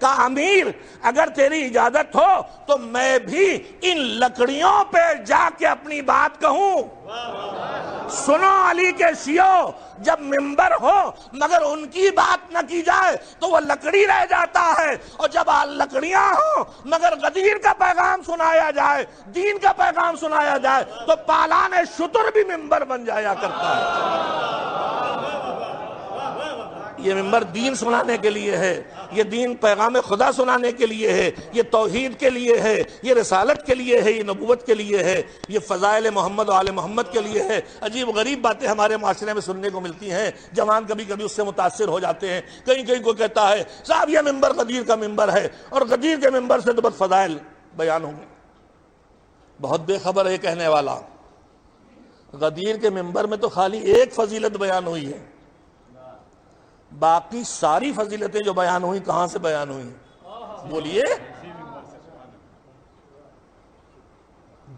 کہا امیر اگر تیری اجازت ہو تو میں بھی ان لکڑیوں پہ جا کے اپنی بات کہوں۔ سنو علی کے شیعو، جب منبر ہو مگر ان کی بات نہ کی جائے تو وہ لکڑی رہ جاتا ہے، اور جب لکڑیاں ہوں مگر غدیر کا پیغام سنایا جائے، دین کا پیغام سنایا جائے تو پالان شتر بھی منبر بن جایا کرتا ہے۔ یہ منبر دین سنانے کے لیے ہے، یہ دین پیغام خدا سنانے کے لیے ہے، یہ توحید کے لیے ہے، یہ رسالت کے لیے ہے، یہ نبوت کے لیے ہے، یہ فضائل محمد و آل محمد کے لیے ہے۔ عجیب غریب باتیں ہمارے معاشرے میں سننے کو ملتی ہیں، جوان کبھی کبھی اس سے متاثر ہو جاتے ہیں۔ کہیں کہیں کو کہتا ہے صاحب یہ منبر غدیر کا منبر ہے، اور غدیر کے منبر سے تو بس فضائل بیان ہوں گے۔ بہت بے خبر ہے کہنے والا، غدیر کے منبر میں تو خالی ایک فضیلت بیان ہوئی ہے، باقی ساری فضیلتیں جو بیان ہوئی کہاں سے بیان ہوئی؟ بولیے۔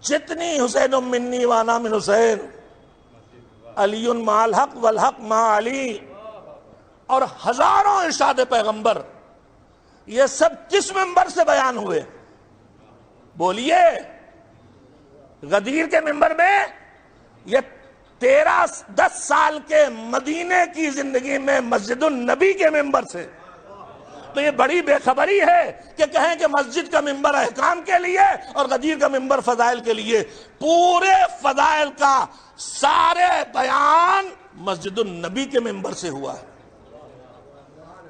جتنی حسین منی وانا من حسین، علی مع الحق والحق مع علی، اور ہزاروں ارشاد پیغمبر، یہ سب کس منبر سے بیان ہوئے؟ بولیے۔ غدیر کے منبر میں یہ 10 سال کے مدینے کی زندگی میں مسجد النبی کے منبر سے، تو یہ بڑی بے خبری ہے کہ کہیں کہ مسجد کا منبر احکام کے لیے اور غدیر کا منبر فضائل کے لیے۔ پورے فضائل کا سارے بیان مسجد النبی کے منبر سے ہوا ہے،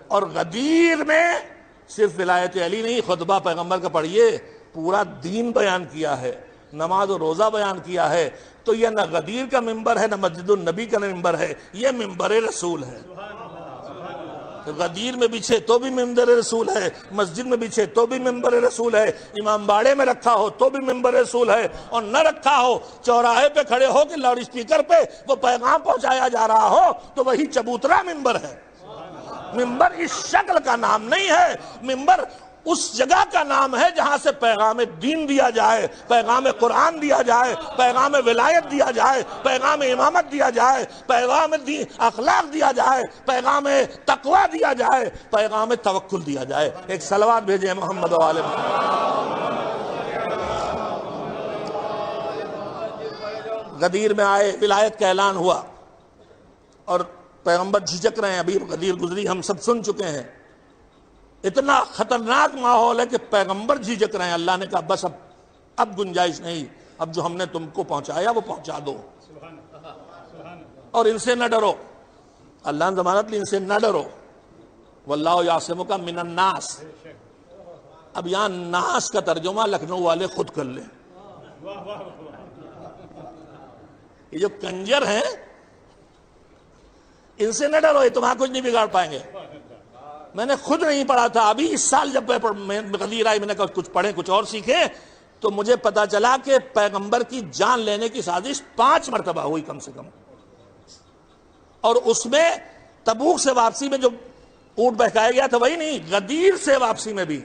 اور غدیر میں صرف ولایت علی نہیں، خطبہ پیغمبر کا پڑھیے، پورا دین بیان کیا ہے، نماز و روزہ بیان کیا ہے۔ تو یہ نہ غدیر کا منبر ہے نہ مسجد النبی کا منبر ہے، یہ منبر رسول ہے۔ غدیر میں بچھے تو بھی منبر رسول ہے، مسجد میں بچھے تو بھی منبر رسول ہے، امام باڑے میں رکھا ہو تو بھی منبر رسول ہے، اور نہ رکھا ہو چوراہے پہ کھڑے ہو کہ لاؤڈ اسپیکر پہ وہ پیغام پہنچایا جا رہا ہو تو وہی چبوترا منبر ہے۔ منبر اس شکل کا نام نہیں ہے، منبر اس جگہ کا نام ہے جہاں سے پیغام دین دیا جائے، پیغام قرآن دیا جائے، پیغام ولایت دیا جائے، پیغام امامت دیا جائے، پیغام اخلاق دیا جائے، پیغام تقوی دیا جائے، پیغام توکل دیا جائے۔ ایک صلوات بھیجیں محمد و آل محمد۔ غدیر میں آئے، ولایت کا اعلان ہوا، اور پیغمبر جھجک رہے ہیں، ابھی غدیر گزری ہم سب سن چکے ہیں۔ اتنا خطرناک ماحول ہے کہ پیغمبر جھجک رہے ہیں۔ اللہ نے کہا بس اب گنجائش نہیں، اب جو ہم نے تم کو پہنچایا وہ پہنچا دو، اور ان سے نہ ڈرو۔ اللہ نے ضمانت لی ان سے نہ ڈرو، واللہ یعصمک من الناس۔ اب یہاں ناس کا ترجمہ لکھنؤ والے خود کر لیں۔ یہ جو کنجر ہیں ان سے نہ ڈرو، یہ تمہارا کچھ نہیں بگاڑ پائیں گے۔ میں نے خود نہیں پڑھا تھا، ابھی اس سال جب غدیر آئی میں نے کہا کچھ پڑھیں کچھ اور سیکھیں، تو مجھے پتا چلا کہ پیغمبر کی جان لینے کی سازش 5 مرتبہ ہوئی کم سے کم، اور اس میں تبوک سے واپسی میں جو اونٹ بہکایا گیا تھا وہی نہیں، غدیر سے واپسی میں بھی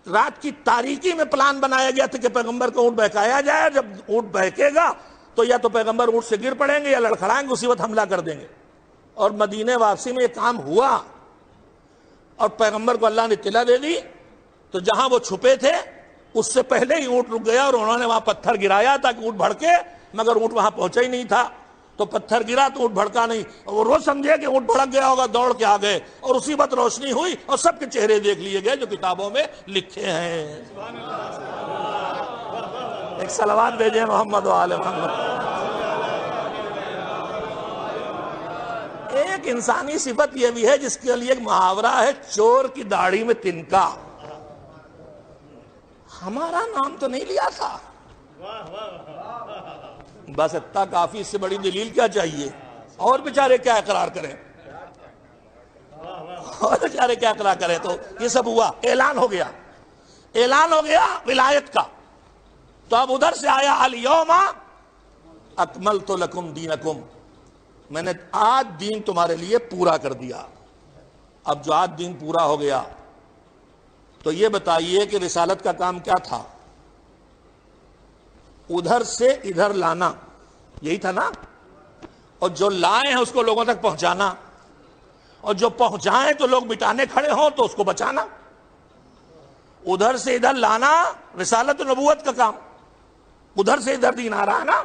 رات کی تاریکی میں پلان بنایا گیا تھا کہ پیغمبر کو اونٹ بہکایا جائے، جب اونٹ بہکے گا تو یا تو پیغمبر اونٹ سے گر پڑیں گے یا لڑکھڑائیں گے، اسی وقت حملہ کر دیں گے، اور مدینے واپسی میں یہ کام ہوا، اور پیغمبر کو اللہ نے اطلاع دے دی، تو جہاں وہ چھپے تھے اس سے پہلے ہی اونٹ رک گیا، اور انہوں نے وہاں پتھر گرایا تاکہ اونٹ بھڑکے، مگر اونٹ وہاں پہنچا ہی نہیں تھا، تو پتھر گرا تو اونٹ بھڑکا نہیں، اور وہ روز سمجھے کہ اونٹ بھڑک گیا ہوگا، دوڑ کے آ گئے، اور اسی وقت روشنی ہوئی اور سب کے چہرے دیکھ لیے گئے جو کتابوں میں لکھے ہیں۔ ایک صلوات بھیجیں محمد و آل محمد۔ ایک انسانی صفت یہ بھی ہے جس کے لیے ایک محاورہ ہے، چور کی داڑھی میں تنکا۔ ہمارا نام تو نہیں لیا تھا. بس اتنا کافی، اس سے بڑی دلیل کیا چاہیے؟ اور بیچارے کیا اقرار کریں، اور بیچارے کیا اقرار کریں. تو یہ سب ہوا، اعلان ہو گیا، اعلان ہو گیا ولایت کا. تو اب ادھر سے آیا الیوم اکملت لکم دینکم، میں نے آج دین تمہارے لیے پورا کر دیا. اب جو آج دین پورا ہو گیا تو یہ بتائیے کہ رسالت کا کام کیا تھا؟ ادھر سے ادھر لانا، یہی تھا نا. اور جو لائے ہیں اس کو لوگوں تک پہنچانا، اور جو پہنچائیں تو لوگ مٹانے کھڑے ہوں تو اس کو بچانا. ادھر سے ادھر لانا رسالت و نبوت کا کام. ادھر سے ادھر دین آ رہا ہے نا،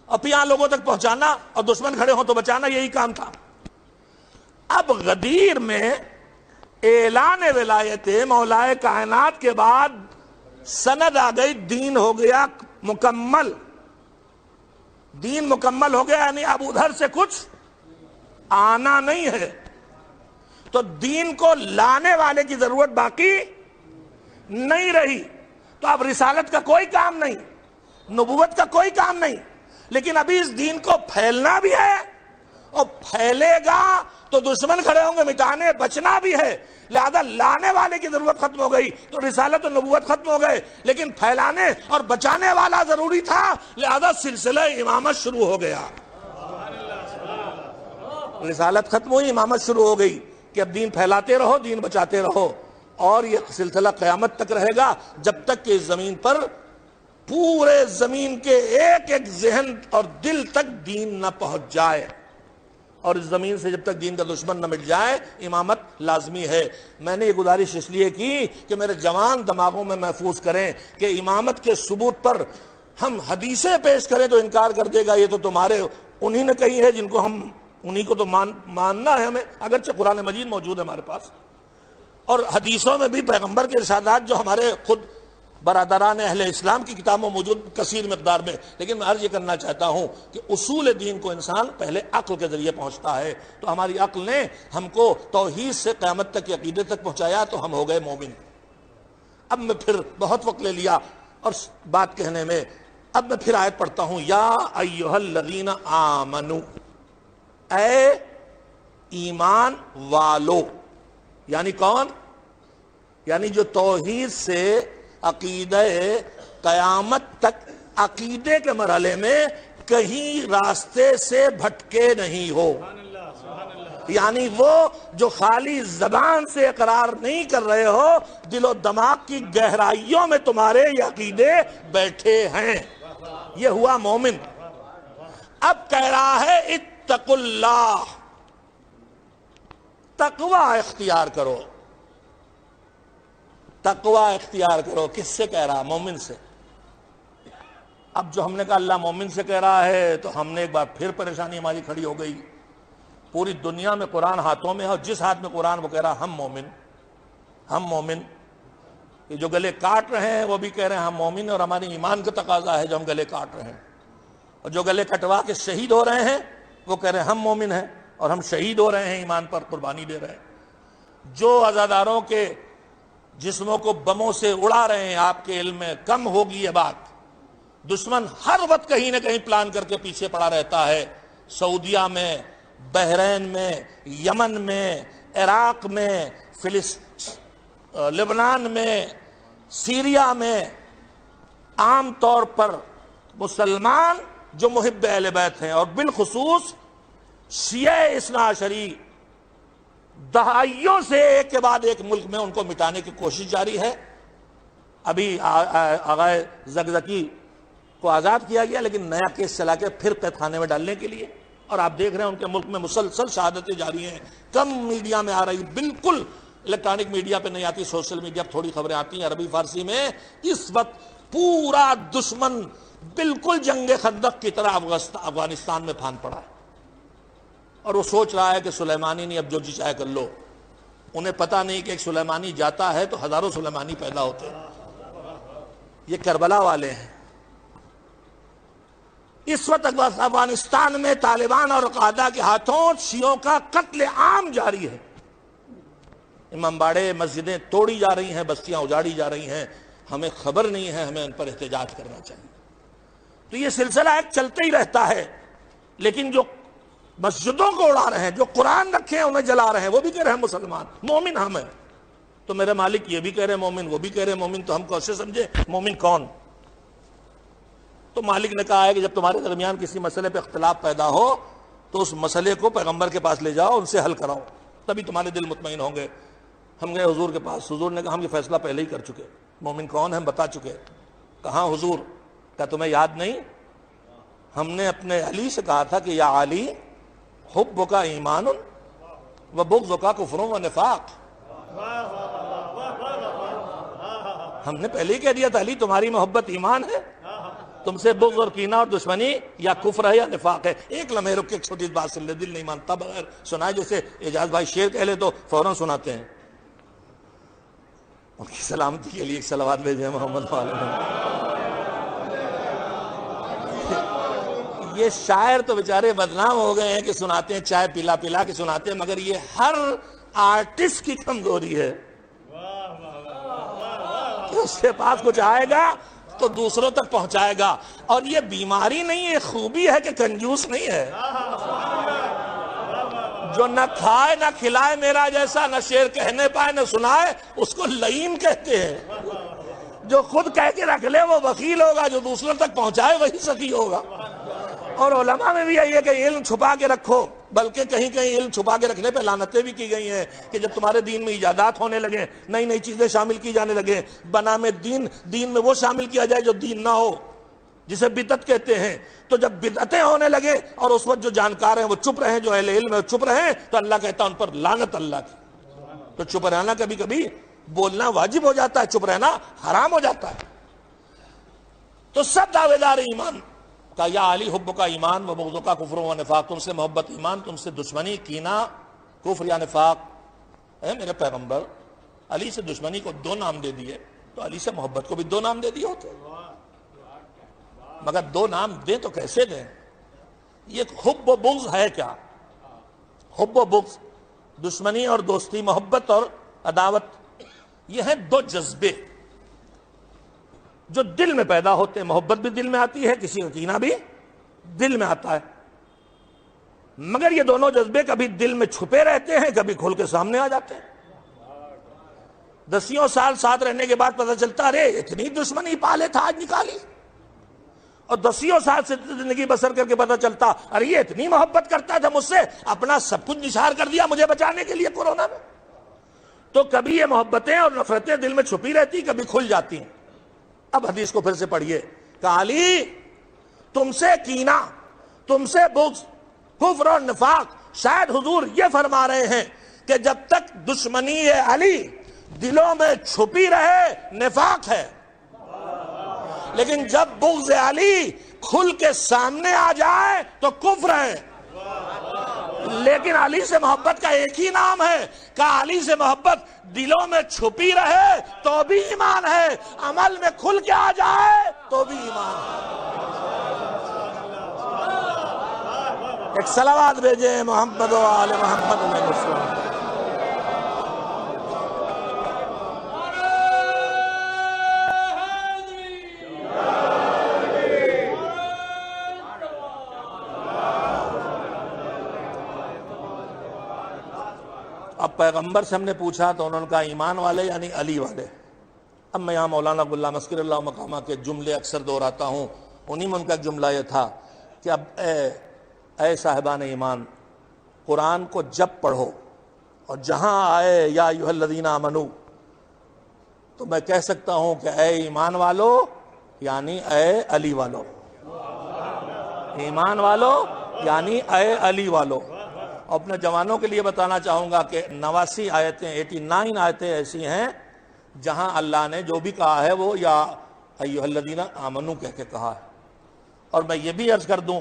اب یہاں لوگوں تک پہنچانا، اور دشمن کھڑے ہوں تو بچانا، یہی کام تھا. اب غدیر میں اعلان ولایت مولائے کائنات کے بعد سند آ گئی، دین ہو گیا مکمل. دین مکمل ہو گیا، یعنی اب ادھر سے کچھ آنا نہیں ہے. تو دین کو لانے والے کی ضرورت باقی نہیں رہی. تو اب رسالت کا کوئی کام نہیں، نبوت کا کوئی کام نہیں، لیکن ابھی اس دین کو پھیلنا بھی ہے، اور پھیلے گا تو دشمن کھڑے ہوں گے مٹانے، بچنا بھی ہے. لہذا لانے والے کی ضرورت ختم ہو گئی تو رسالت و نبوت ختم ہو گئے، لیکن پھیلانے اور بچانے والا ضروری تھا. لہذا سلسلہ امامت شروع ہو گیا. رسالت ختم ہوئی، امامت شروع ہو گئی کہ اب دین پھیلاتے رہو، دین بچاتے رہو. اور یہ سلسلہ قیامت تک رہے گا، جب تک کہ اس زمین پر پورے زمین کے ایک ایک ذہن اور دل تک دین نہ پہنچ جائے. اور اس زمین سے جب تک دین کا دشمن نہ مٹ جائے امامت لازمی ہے. میں نے یہ گزارش اس لیے کی کہ میرے جوان دماغوں میں محفوظ کریں کہ امامت کے ثبوت پر ہم حدیثیں پیش کریں تو انکار کر دے گا یہ تو تمہارے انہی نے کہی ہے جن کو ہم انہی کو تو ماننا ہے ہمیں، اگرچہ قرآن مجید موجود ہے ہمارے پاس، اور حدیثوں میں بھی پیغمبر کے ارشادات جو ہمارے خود برادران اہل اسلام کی کتابوں موجود کثیر مقدار میں. لیکن میں عرض یہ کرنا چاہتا ہوں کہ اصول دین کو انسان پہلے عقل کے ذریعے پہنچتا ہے. تو ہماری عقل نے ہم کو توحید سے قیامت تک کے عقیدے تک پہنچایا تو ہم ہو گئے مومن. اب میں پھر بہت وقت لے لیا اور بات کہنے میں، اب میں پھر آیت پڑھتا ہوں. یا ایھا الذین آمنو، اے ایمان والو. یعنی کون؟ یعنی جو توحید سے عقیدہ قیامت تک عقیدے کے مرحلے میں کہیں راستے سے بھٹکے نہیں ہو. یعنی وہ جو خالی زبان سے اقرار نہیں کر رہے ہو، دل و دماغ کی گہرائیوں میں تمہارے یہ عقیدے بیٹھے ہیں، یہ ہوا مومن. اب کہہ رہا ہے اتقوا اللہ، تقوی اختیار کرو. تقوی اختیار کرو کس سے کہہ رہا؟ مومن سے. اب جو ہم نے کہا اللہ مومن سے کہہ رہا ہے تو ہم نے ایک بار پھر پریشانی ہماری کھڑی ہو گئی. پوری دنیا میں قرآن ہاتھوں میں ہے، اور جس ہاتھ میں قرآن وہ کہہ رہا ہم مومن، ہم مومن. یہ جو گلے کاٹ رہے ہیں وہ بھی کہہ رہے ہیں ہم مومن ہیں، اور ہماری ایمان کا تقاضا ہے جو ہم گلے کاٹ رہے ہیں. اور جو گلے کٹوا کے شہید ہو رہے ہیں وہ کہہ رہے ہیں ہم مومن ہیں اور ہم شہید ہو رہے ہیں، ایمان پر قربانی دے رہے ہیں. جو عزاداروں کے جسموں کو بموں سے اڑا رہے ہیں، آپ کے علم میں کم ہوگی یہ بات. دشمن ہر وقت کہیں نہ کہیں پلان کر کے پیچھے پڑا رہتا ہے. سعودیہ میں، بحرین میں، یمن میں، عراق میں، لبنان میں، سیریا میں. عام طور پر مسلمان جو محب اہل بیت ہیں، اور بالخصوص شیعہ اثنا عشری، دہائیوں سے ایک کے بعد ایک ملک میں ان کو مٹانے کی کوشش جاری ہے. ابھی آغا زکزکی کو آزاد کیا گیا، لیکن نیا کیس چلا کے پھر قید خانے میں ڈالنے کے لیے. اور آپ دیکھ رہے ہیں ان کے ملک میں مسلسل شہادتیں جاری ہیں. کم میڈیا میں آ رہی، بالکل الیکٹرانک میڈیا پہ نہیں آتی، سوشل میڈیا پہ تھوڑی خبریں آتی ہیں عربی فارسی میں. اس وقت پورا دشمن بالکل جنگ خندق کی طرح افغانستان میں پھان پڑا ہے، اور وہ سوچ رہا ہے کہ سلیمانی نہیں، اب جو جی چاہے کر لو. انہیں پتہ نہیں کہ ایک سلیمانی جاتا ہے تو ہزاروں سلیمانی پیدا ہوتے ہیں. یہ کربلا والے ہیں. اس وقت افغانستان میں طالبان اور القاعدہ کے ہاتھوں شیعوں کا قتل عام جاری ہے. امام باڑے، مسجدیں توڑی جا رہی ہیں، بستیاں اجاڑی جا رہی ہیں. ہمیں خبر نہیں ہے، ہمیں ان پر احتجاج کرنا چاہیے۔ تو یہ سلسلہ ایک چلتے ہی رہتا ہے، لیکن جو مسجدوں کو اڑا رہے ہیں، جو قرآن رکھے ہیں انہیں جلا رہے ہیں، وہ بھی کہہ رہے ہیں مسلمان، مومن ہم ہیں۔ تو میرے مالک یہ بھی کہہ رہے ہیں مومن، وہ بھی کہہ رہے ہیں مومن، تو ہم کیسے سمجھے مومن کون؟ تو مالک نے کہا ہے کہ جب تمہارے درمیان کسی مسئلے پہ اختلاف پیدا ہو تو اس مسئلے کو پیغمبر کے پاس لے جاؤ، ان سے حل کراؤ، تبھی تمہارے دل مطمئن ہوں گے۔ ہم گئے حضور کے پاس، حضور نے کہا ہم یہ فیصلہ پہلے ہی کر چکے، مومن کون ہے ہم بتا چکے۔ کہاں حضور؟ کیا تمہیں یاد نہیں؟ ہم نے اپنے علی سے کہا تھا کہ یا علی حبک ایمان و بغضک کفر و نفاق۔ ہم نے پہلے ہی کہہ دیا تھا علی تمہاری محبت ایمان ہے، تم سے بغض اور کینہ اور دشمنی یا کفر ہے یا نفاق ہے۔ ایک لمحے رک کے ایک چھوٹی بات سن لے، دل نہیں مانتا بغیر سنائے، جیسے اعجاز بھائی شعر کہہ لے تو فوراً سناتے ہیں۔ ان کی سلامتی کے لیے ایک صلوات بھیجیں محمد علیہ۔ یہ شاعر تو بیچارے بدنام ہو گئے ہیں کہ سناتے ہیں، چائے پلا پلا کے سناتے ہیں، مگر یہ ہر آرٹسٹ کی کمزوری ہے کہ اس کے پاس کچھ آئے گا تو دوسروں تک پہنچائے گا، اور یہ بیماری نہیں ہے، خوبی ہے کہ کنجوس نہیں ہے۔ جو نہ کھائے نہ کھلائے میرا جیسا، نہ شعر کہنے پائے نہ سنائے، اس کو لعین کہتے ہیں۔ جو خود کہہ کے رکھ لے وہ بخیل ہوگا، جو دوسروں تک پہنچائے وہی سخی ہوگا۔ اور علماء میں بھی یہی ہے کہ علم چھپا کے رکھو، بلکہ کہیں کہیں علم چھپا کے رکھنے پہ لعنتیں بھی کی گئی ہیں کہ جب تمہارے دین میں ایجادات ہونے لگے، نئی نئی چیزیں شامل کی جانے لگے، بنام دین میں وہ شامل کیا جائے جو دین نہ ہو، جسے بدعت کہتے ہیں، تو جب بدعتیں ہونے لگے اور اس وقت جو جانکار ہیں وہ چپ رہے، جو اہل علم ہے وہ چپ رہے، تو اللہ کہتا ہے ان پر لعنت اللہ کی۔ تو چپ رہنا کبھی کبھی بولنا واجب ہو جاتا ہے، چپ رہنا حرام ہو جاتا ہے۔ تو سب دعوے دار ایمان کا یا علی حبک ایمان و بغضک کفر و نفاق، تم سے محبت ایمان، تم سے دشمنی کینہ کفر یا نفاق۔ اے میرے پیغمبر، علی سے دشمنی کو 2 نام دے دیے تو علی سے محبت کو بھی 2 نام دے دیے ہوتے، مگر 2 نام دیں تو کیسے دیں؟ یہ حب و بغض ہے کیا؟ حب و بغض، دشمنی اور دوستی، محبت اور عداوت، یہ ہیں 2 جذبے جو دل میں پیدا ہوتے ہیں۔ محبت بھی دل میں آتی ہے، کسی کا کینہ بھی دل میں آتا ہے، مگر یہ دونوں جذبے کبھی دل میں چھپے رہتے ہیں، کبھی کھل کے سامنے آ جاتے ہیں۔ 10 سال ساتھ رہنے کے بعد پتہ چلتا ارے اتنی دشمنی پالے تھا آج نکالی، اور 10 سال سے زندگی بسر کر کے پتہ چلتا ارے یہ اتنی محبت کرتا تھا مجھ سے، اپنا سب کچھ نثار کر دیا مجھے بچانے کے لیے کورونا میں۔ تو کبھی یہ محبتیں اور نفرتیں دل میں چھپی رہتی، کبھی کھل جاتی ہیں۔ اب حدیث کو پھر سے پڑھیے کہ علی تم سے کینہ، تم سے بغض، کفر اور نفاق، شاید حضور یہ فرما رہے ہیں کہ جب تک دشمنی علی دلوں میں چھپی رہے نفاق ہے، لیکن جب بغض علی کھل کے سامنے آ جائے تو کفر ہے۔ لیکن علی سے محبت کا ایک ہی نام ہے کہ علی سے محبت دلوں میں چھپی رہے تو بھی ایمان ہے، عمل میں کھل کے آ جائے تو بھی ایمان ہے۔ ایک صلوات بھیجیں محمد و آل محمد علیہ السلام۔ اب پیغمبر سے ہم نے پوچھا تو انہوں نے کہا ایمان والے یعنی علی والے۔ اب میں یہاں مولانا غلام مسکر اللہ مقامہ کے جملے اکثر دہراتا ہوں، انہی میں ان کا ایک جملہ یہ تھا کہ اب اے صاحبان ایمان، قرآن کو جب پڑھو اور جہاں آئے یا ایھا الذین آمنو، تو میں کہہ سکتا ہوں کہ اے ایمان والو یعنی اے علی والو، ایمان والو یعنی اے علی والو۔ اپنے جوانوں کے لیے بتانا چاہوں گا کہ 89 آیتیں 89 آیتیں ایسی ہیں جہاں اللہ نے جو بھی کہا ہے وہ یا ایھا الذین آمنو کہہ کے کہا ہے۔ اور میں یہ بھی عرض کر دوں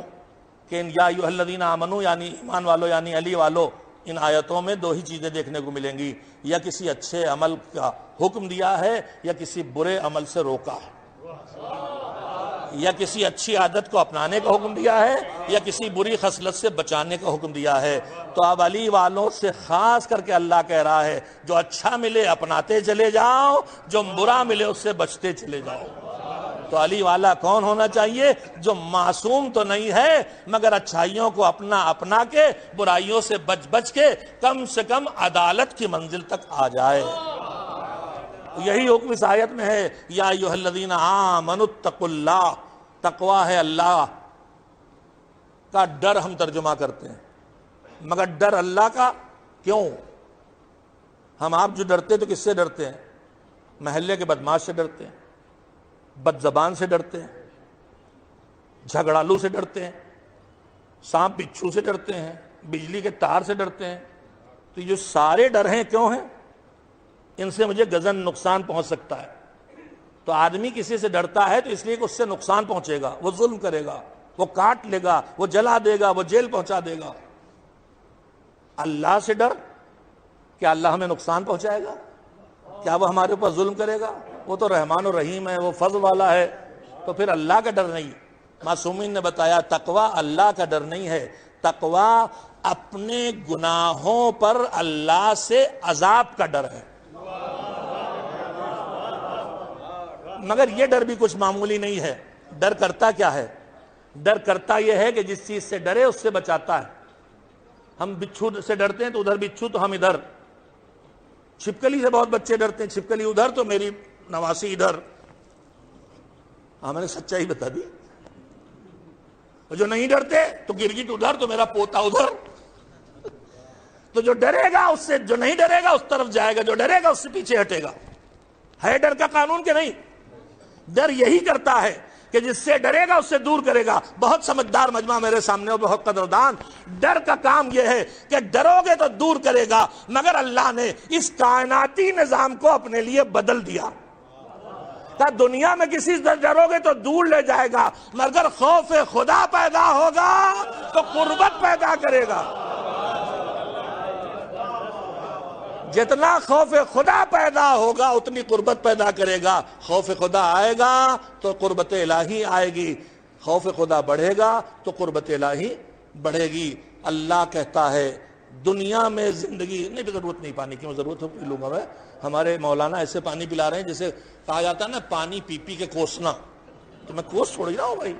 کہ یا ایھا الذین آمنو یعنی ایمان والو یعنی علی والو، ان آیتوں میں 2 ہی چیزیں دیکھنے کو ملیں گی، یا کسی اچھے عمل کا حکم دیا ہے یا کسی برے عمل سے روکا ہے۔ یا کسی اچھی عادت کو اپنانے کا حکم دیا ہے یا کسی بری خصلت سے بچانے کا حکم دیا ہے؟ تو اب علی والوں سے خاص کر کے اللہ کہہ رہا ہے جو اچھا ملے اپناتے چلے جاؤ، جو برا ملے اس سے بچتے چلے جاؤ۔ تو علی والا کون ہونا چاہیے؟ جو معصوم تو نہیں ہے مگر اچھائیوں کو اپنا کے برائیوں سے بچ کے کم سے کم عدالت کی منزل تک آ جائے۔ یہی حکم اس آیت میں ہے، یا ایھا الذین آمنوا اتقوا اللہ۔ تقویٰ ہے اللہ کا ڈر، ہم ترجمہ کرتے ہیں، مگر ڈر اللہ کا کیوں؟ ہم آپ جو ڈرتے تو کس سے ڈرتے ہیں؟ محلے کے بدماش سے ڈرتے ہیں، بد زبان سے ڈرتے ہیں، جھگڑالو سے ڈرتے ہیں، سانپ بچھو سے ڈرتے ہیں، بجلی کے تار سے ڈرتے ہیں۔ تو یہ سارے ڈر ہیں کیوں ہیں؟ ان سے مجھے غزن نقصان پہنچ سکتا ہے۔ تو آدمی کسی سے ڈرتا ہے تو اس لیے کہ اس سے نقصان پہنچے گا، وہ ظلم کرے گا، وہ کاٹ لے گا، وہ جلا دے گا، وہ جیل پہنچا دے گا۔ اللہ سے ڈر، کیا اللہ ہمیں نقصان پہنچائے گا؟ کیا وہ ہمارے اوپر ظلم کرے گا؟ وہ تو رحمان و رحیم ہے، وہ فضل والا ہے۔ تو پھر اللہ کا ڈر نہیں۔ معصومین نے بتایا تقویٰ اللہ کا ڈر نہیں ہے، تقویٰ اپنے گناہوں پر اللہ سے عذاب کا ڈر ہے۔ مگر یہ ڈر بھی کچھ معمولی نہیں ہے۔ ڈر کرتا کیا ہے؟ ڈر کرتا یہ ہے کہ جس چیز سے ڈرے اس سے بچاتا ہے۔ ہم بچھو سے ڈرتے ہیں تو ادھر بچھو تو ہم ادھر، چھپکلی سے بہت بچے ڈرتے ہیں، چھپکلی ادھر تو میری نواسی ادھر۔ میں نے سچائی بتا دی۔ جو نہیں ڈرتے تو گرگٹ ادھر تو میرا پوتا ادھر۔ تو جو ڈرے گا اس سے، جو نہیں ڈرے گا اس طرف جائے گا، جو ڈرے گا اس سے پیچھے ہٹے گا۔ ہے ڈر کا قانون کہ نہیں؟ ڈر یہی کرتا ہے کہ جس سے ڈرے گا اس سے دور کرے گا۔ بہت سمجھدار مجمع میرے سامنے اور بہت قدردان۔ ڈر کا کام یہ ہے کہ ڈرو گے تو دور کرے گا، مگر اللہ نے اس کائناتی نظام کو اپنے لیے بدل دیا۔ دنیا میں کسی سے ڈرو گے تو دور لے جائے گا، مگر خوف خدا پیدا ہوگا تو قربت پیدا کرے گا۔ جتنا خوف خدا پیدا ہوگا اتنی قربت پیدا کرے گا۔ خوف خدا آئے گا تو قربت الہی آئے گی، خوف خدا بڑھے گا تو قربت الہی بڑھے گی۔ اللہ کہتا ہے دنیا میں زندگی نہیں، ضرورت نہیں پانی کی، میں ضرورت ہو پی لوں گا میں۔ ہمارے مولانا ایسے پانی پلا رہے ہیں جیسے کہا جاتا ہے نا پانی پی پی کے کوسنا، تو میں کوس چھوڑ رہا ہوں بھائی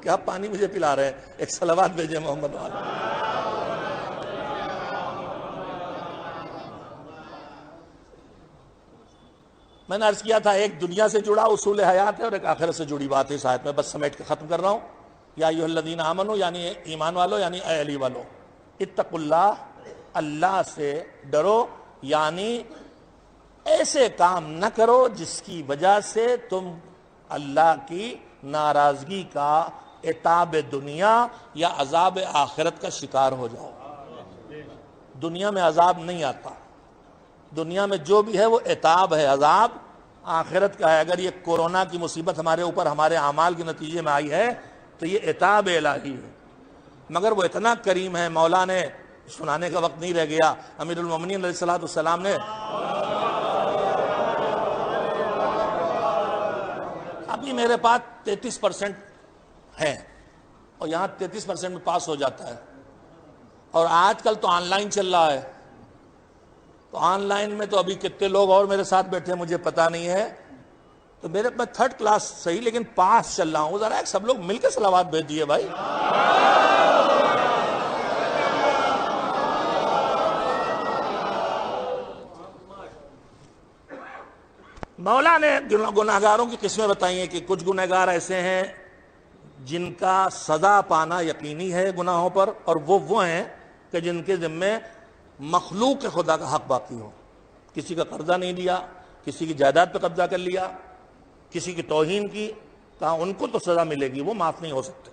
کہ آپ پانی مجھے پلا رہے ہیں۔ ایک صلوات بھیجے محمد والا۔ میں نے عرض کیا تھا ایک دنیا سے جڑا اصول حیات ہے اور ایک آخرت سے جڑی بات ہے اس آیت میں، بس سمیٹ کے ختم کر رہا ہوں۔ یا ایھا الذین آمنوا یعنی ایمان والو، یعنی اے علی والو، اتقوا اللہ، اللہ سے ڈرو، یعنی ایسے کام نہ کرو جس کی وجہ سے تم اللہ کی ناراضگی کا، عتاب دنیا یا عذاب آخرت کا شکار ہو جاؤ۔ دنیا میں عذاب نہیں آتا، دنیا میں جو بھی ہے وہ عتاب ہے، عذاب آخرت کا ہے۔ اگر یہ کورونا کی مصیبت ہمارے اوپر ہمارے اعمال کے نتیجے میں آئی ہے تو یہ عتاب الہی ہے، مگر وہ اتنا کریم ہے۔ مولا نے سنانے کا وقت نہیں رہ گیا، امیر المومنین علیہ السلام نے ابھی میرے پاس 33% ہے اور یہاں 33% میں پاس ہو جاتا ہے، اور آج کل تو آن لائن چل رہا ہے، تو آن لائن میں تو ابھی کتنے لوگ اور میرے ساتھ بیٹھے مجھے پتا نہیں ہے، تو میں 3rd کلاس صحیح لیکن پاس چل رہا ہوں۔ ذرا ایک سب لوگ مل کے صلوات بھیج دیے بھائی۔ مولا نے گناہگاروں کی قسمیں بتائی ہیں کہ کچھ گنہگار ایسے ہیں جن کا سزا پانا یقینی ہے گناہوں پر، اور وہ ہیں کہ جن کے ذمے مخلوق خدا کا حق باقی ہو۔ کسی کا قرضہ نہیں دیا، کسی کی جائیداد پہ قبضہ کر لیا، کسی کی توہین کی، کہا ان کو تو سزا ملے گی، وہ معاف نہیں ہو سکتے۔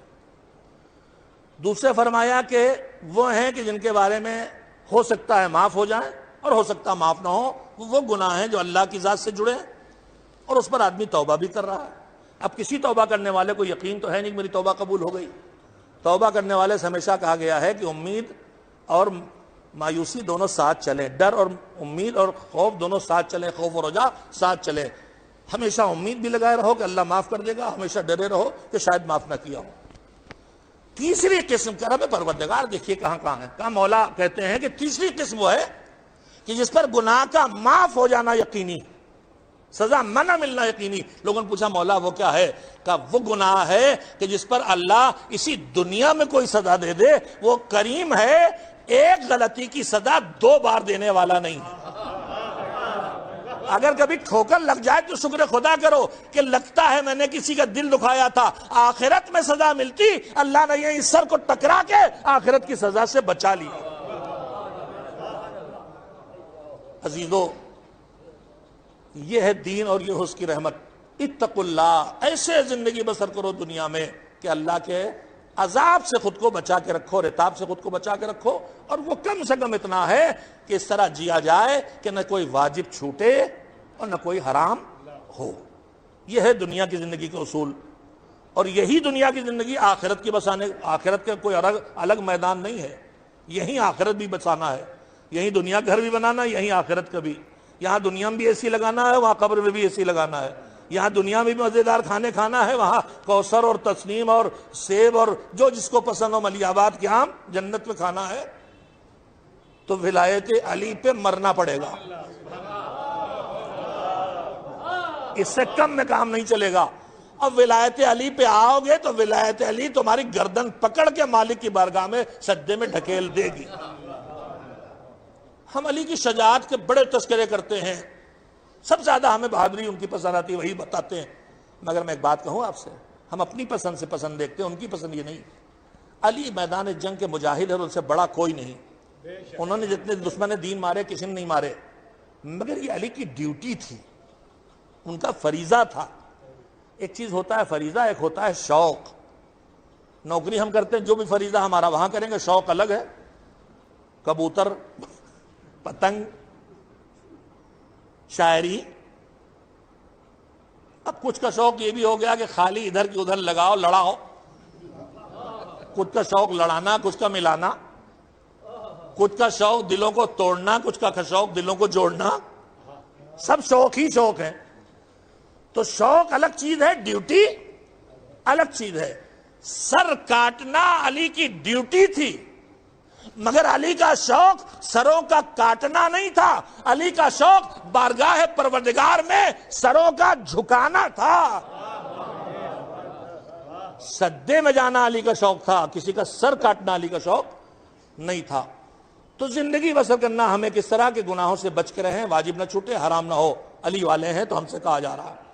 دوسرے فرمایا کہ وہ ہیں کہ جن کے بارے میں ہو سکتا ہے معاف ہو جائیں اور ہو سکتا ہے معاف نہ ہو، وہ گناہ ہیں جو اللہ کی ذات سے جڑے ہیں اور اس پر آدمی توبہ بھی کر رہا ہے۔ اب کسی توبہ کرنے والے کو یقین تو ہے نہیں کہ میری توبہ قبول ہو گئی۔ توبہ کرنے والے سے ہمیشہ کہا گیا ہے کہ امید اور مایوسی دونوں ساتھ چلیں، ڈر اور امید اور خوف دونوں ساتھ چلیں، خوف اور رجا ساتھ چلیں۔ ہمیشہ امید بھی لگائے رہو کہ اللہ معاف کر دے گا، ہمیشہ ڈرے رہو کہ شاید معاف نہ کیا ہو۔ تیسری قسم کرم پروردگار دیکھیے کہاں کہاں ہے، کہاں مولا کہتے ہیں کہ تیسری قسم وہ ہے کہ جس پر گناہ کا معاف ہو جانا یقینی، سزا منع ملنا یقینی۔ لوگوں نے پوچھا مولا وہ کیا ہے؟ کہا وہ گناہ ہے کہ جس پر اللہ اسی دنیا میں کوئی سزا دے دے، وہ کریم ہے، ایک غلطی کی سزا 2 بار دینے والا نہیں ہے۔ اگر کبھی ٹھوکر لگ جائے تو شکر خدا کرو کہ لگتا ہے میں نے کسی کا دل دکھایا تھا، آخرت میں سزا ملتی، اللہ نے یہ سر کو ٹکرا کے آخرت کی سزا سے بچا لی۔ عزیزو، یہ ہے دین اور یہ ہے اس کی رحمت۔ اتقوا اللہ، ایسے زندگی بسر کرو دنیا میں کہ اللہ کے عذاب سے خود کو بچا کے رکھو، رتاب سے خود کو بچا کے رکھو، اور وہ کم سے کم اتنا ہے کہ اس طرح جیا جائے کہ نہ کوئی واجب چھوٹے اور نہ کوئی حرام ہو۔ یہ ہے دنیا کی زندگی کے اصول، اور یہی دنیا کی زندگی آخرت کی بسانے، آخرت کا کوئی الگ میدان نہیں ہے، یہی آخرت بھی بسانا ہے، یہی دنیا گھر بھی بنانا، یہی آخرت کا بھی۔ یہاں دنیا میں بھی اے سی لگانا ہے، وہاں قبر میں بھی اے سی لگانا ہے۔ یہاں دنیا میں بھی مزیدار کھانے کھانا ہے، وہاں کوثر اور تسنیم اور سیب اور جو جس کو پسند ہو، ملی آباد کے آم جنت میں کھانا ہے۔ تو ولایت علی پہ مرنا پڑے گا، اس سے کم میں کام نہیں چلے گا۔ اب ولایت علی پہ آؤ گے تو ولایت علی تمہاری گردن پکڑ کے مالک کی بارگاہ میں سجدے میں ڈھکیل دے گی۔ ہم علی کی شجاعت کے بڑے تذکرے کرتے ہیں، سب زیادہ ہمیں بہادری ان کی پسند آتی ہے، وہی بتاتے ہیں، مگر میں ایک بات کہوں آپ سے، ہم اپنی پسند سے پسند دیکھتے ہیں، ان کی پسند یہ نہیں۔ علی میدان جنگ کے مجاہد ہے، ان سے بڑا کوئی نہیں، انہوں نے جتنے دشمن دین مارے کسی نے نہیں مارے، مگر یہ علی کی ڈیوٹی تھی، ان کا فریضہ تھا۔ ایک چیز ہوتا ہے فریضہ، ایک ہوتا ہے شوق۔ نوکری ہم کرتے ہیں، جو بھی فریضہ ہمارا وہاں کریں گے، شوق الگ ہے، کبوتر، پتنگ، شاعری۔ اب کچھ کا شوق یہ بھی ہو گیا کہ خالی ادھر کی ادھر لگاؤ لڑاؤ، کچھ کا شوق لڑانا، کچھ کا ملانا، کچھ کا شوق دلوں کو توڑنا، کچھ کا شوق دلوں کو جوڑنا، سب شوق ہی شوق ہیں۔ تو شوق الگ چیز ہے، ڈیوٹی الگ چیز ہے۔ سر کاٹنا علی کی ڈیوٹی تھی، مگر علی کا شوق سروں کا کاٹنا نہیں تھا، علی کا شوق بارگاہ پروردگار میں سروں کا جھکانا تھا۔ سجدے میں جانا علی کا شوق تھا، کسی کا سر کاٹنا علی کا شوق نہیں تھا۔ تو زندگی بسر کرنا ہمیں کس طرح کے گناہوں سے بچ کے رہیں، واجب نہ چھوٹے، حرام نہ ہو، علی والے ہیں تو ہم سے کہا جا رہا ہے۔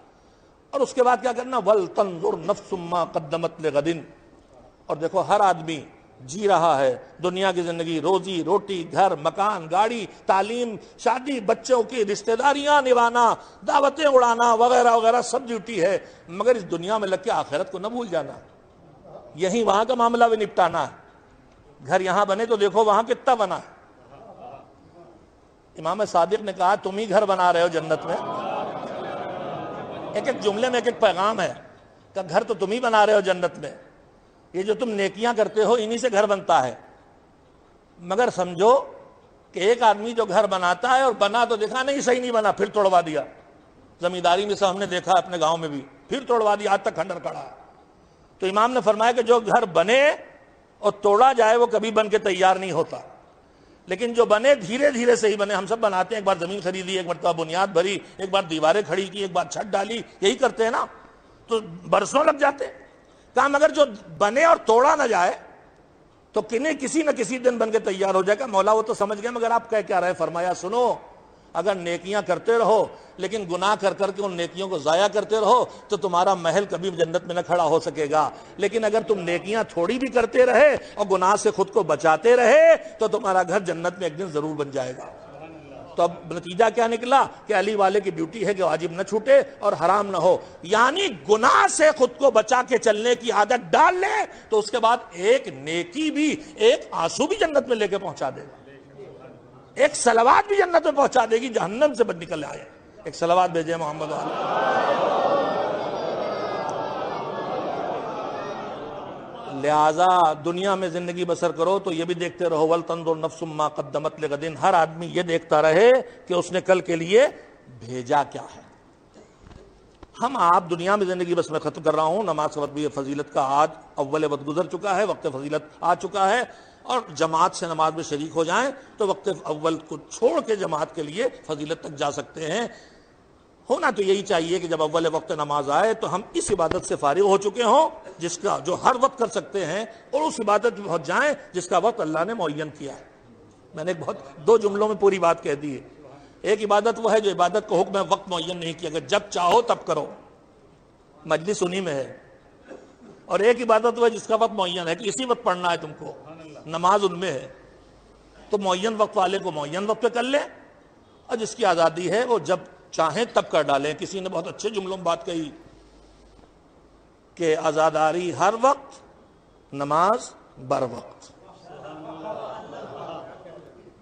اور اس کے بعد کیا کرنا، وَلْتَنْظُرْ نَفْسٌ مَّا قَدَّمَتْ لِغَدٍ۔ اور دیکھو ہر آدمی جی رہا ہے دنیا کی زندگی، روزی روٹی، گھر مکان، گاڑی، تعلیم، شادی، بچوں کی رشتہ داریاں نبھانا، دعوتیں اڑانا وغیرہ وغیرہ سب ڈیوٹی ہے، مگر اس دنیا میں لگ کے آخرت کو نہ بھول جانا، یہیں وہاں کا معاملہ بھی نپٹانا ہے۔ گھر یہاں بنے تو دیکھو وہاں کتنا بنا ہے۔ امام صادق نے کہا تم ہی گھر بنا رہے ہو جنت میں، ایک ایک جملے میں ایک ایک پیغام ہے کہ گھر تو تم ہی بنا رہے ہو جنت میں، یہ جو تم نیکیاں کرتے ہو انہی سے گھر بنتا ہے۔ مگر سمجھو کہ ایک آدمی جو گھر بناتا ہے اور بنا تو دیکھا نہیں صحیح نہیں بنا، پھر توڑوا دیا، زمینداری میں سے ہم نے دیکھا اپنے گاؤں میں بھی، پھر توڑوا دیا، آج تک کھنڈر کھڑا ہے۔ تو امام نے فرمایا کہ جو گھر بنے اور توڑا جائے وہ کبھی بن کے تیار نہیں ہوتا، لیکن جو بنے دھیرے دھیرے سے ہی بنے۔ ہم سب بناتے ہیں، ایک بار زمین خریدی، ایک مرتبہ بنیاد بھری، ایک بار دیواریں کھڑی کی، ایک بار چھت ڈالی، یہی کرتے ہیں نا، تو برسوں لگ جاتے ہیں کام۔ اگر جو بنے اور توڑا نہ جائے تو کسی نہ کسی دن بن کے تیار ہو جائے گا۔ مولا وہ تو سمجھ گئے، مگر آپ کہہ کیا رہے؟ فرمایا سنو، اگر نیکیاں کرتے رہو لیکن گناہ کر کر کے ان نیکیوں کو ضائع کرتے رہو تو تمہارا محل کبھی جنت میں نہ کھڑا ہو سکے گا، لیکن اگر تم نیکیاں تھوڑی بھی کرتے رہے اور گناہ سے خود کو بچاتے رہے تو تمہارا گھر جنت میں ایک دن ضرور بن جائے گا۔ تو اب نتیجہ کیا نکلا کہ علی والے کی ڈیوٹی ہے کہ واجب نہ چھوٹے اور حرام نہ ہو، یعنی گناہ سے خود کو بچا کے چلنے کی عادت ڈال لے تو اس کے بعد ایک نیکی بھی، ایک آنسو بھی جنت میں لے کے پہنچا دے گا، ایک صلوات بھی جنت میں پہنچا دے گی، جہنم سے بچ نکل آئے۔ ایک صلوات بھیجے محمد لہٰذا دنیا میں زندگی بسر کرو تو یہ بھی دیکھتے رہو، وَلْتَنْظُرْ نَفْسٌ مَّا قَدَّمَتْ لِغَدٍ۔ ہر آدمی یہ دیکھتا رہے کہ اس نے کل کے لیے بھیجا کیا ہے۔ ہم آپ دنیا میں زندگی بس میں ختم کر رہا ہوں. نماز کا وقت بھی فضیلت کا آج اول وقت گزر چکا ہے, وقت فضیلت آ چکا ہے, اور جماعت سے نماز میں شریک ہو جائیں تو وقت اول کو چھوڑ کے جماعت کے لیے فضیلت تک جا سکتے ہیں. ہونا تو یہی چاہیے کہ جب اول وقت نماز آئے تو ہم اس عبادت سے فارغ ہو چکے ہوں جس کا جو ہر وقت کر سکتے ہیں, اور اس عبادت میں پہنچ جائیں جس کا وقت اللہ نے معین کیا ہے. میں نے دو جملوں میں پوری بات کہہ دی ہے. ایک عبادت وہ ہے جو عبادت کو حکم وقت معین نہیں کیا, اگر جب چاہو تب کرو, مجلس انہی میں ہے. اور ایک عبادت وہ ہے جس کا وقت معین ہے کہ اسی وقت پڑھنا ہے تم کو, نماز ان میں ہے. تو معین وقت والے کو معین وقت پہ کر لیں, اور جس کی آزادی ہے وہ جب چاہیں تب کر ڈالیں. کسی نے بہت اچھے جملوں میں بات کہی کہ آزاداری ہر وقت, نماز بر وقت.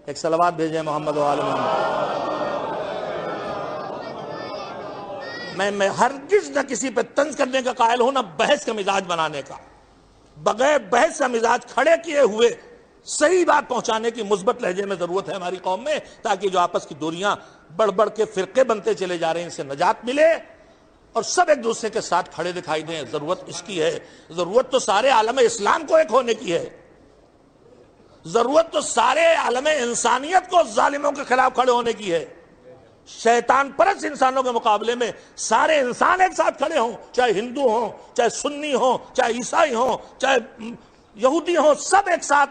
ایک صلوات بھیجیں محمد و آل محمد. میں ہرگز نہ کسی پہ طنز کرنے کا قائل ہوں, نہ بحث کا مزاج بنانے کا. بغیر بحث کا مزاج کھڑے کیے ہوئے صحیح بات پہنچانے کی مثبت لہجے میں ضرورت ہے ہماری قوم میں, تاکہ جو آپس کی دوریاں بڑھ بڑھ کے فرقے بنتے چلے جا رہے ہیں ان سے نجات ملے اور سب ایک دوسرے کے ساتھ کھڑے دکھائی دیں. ضرورت اس کی ہے. ضرورت تو سارے عالم اسلام کو ایک ہونے کی ہے. ضرورت تو سارے عالم انسانیت کو ظالموں کے خلاف کھڑے ہونے کی ہے. شیطان پرست انسانوں کے مقابلے میں سارے انسان ایک ساتھ کھڑے ہوں, چاہے ہندو ہوں, چاہے سنی ہوں, چاہے عیسائی ہوں, چاہے یہودی ہوں, سب ایک ساتھ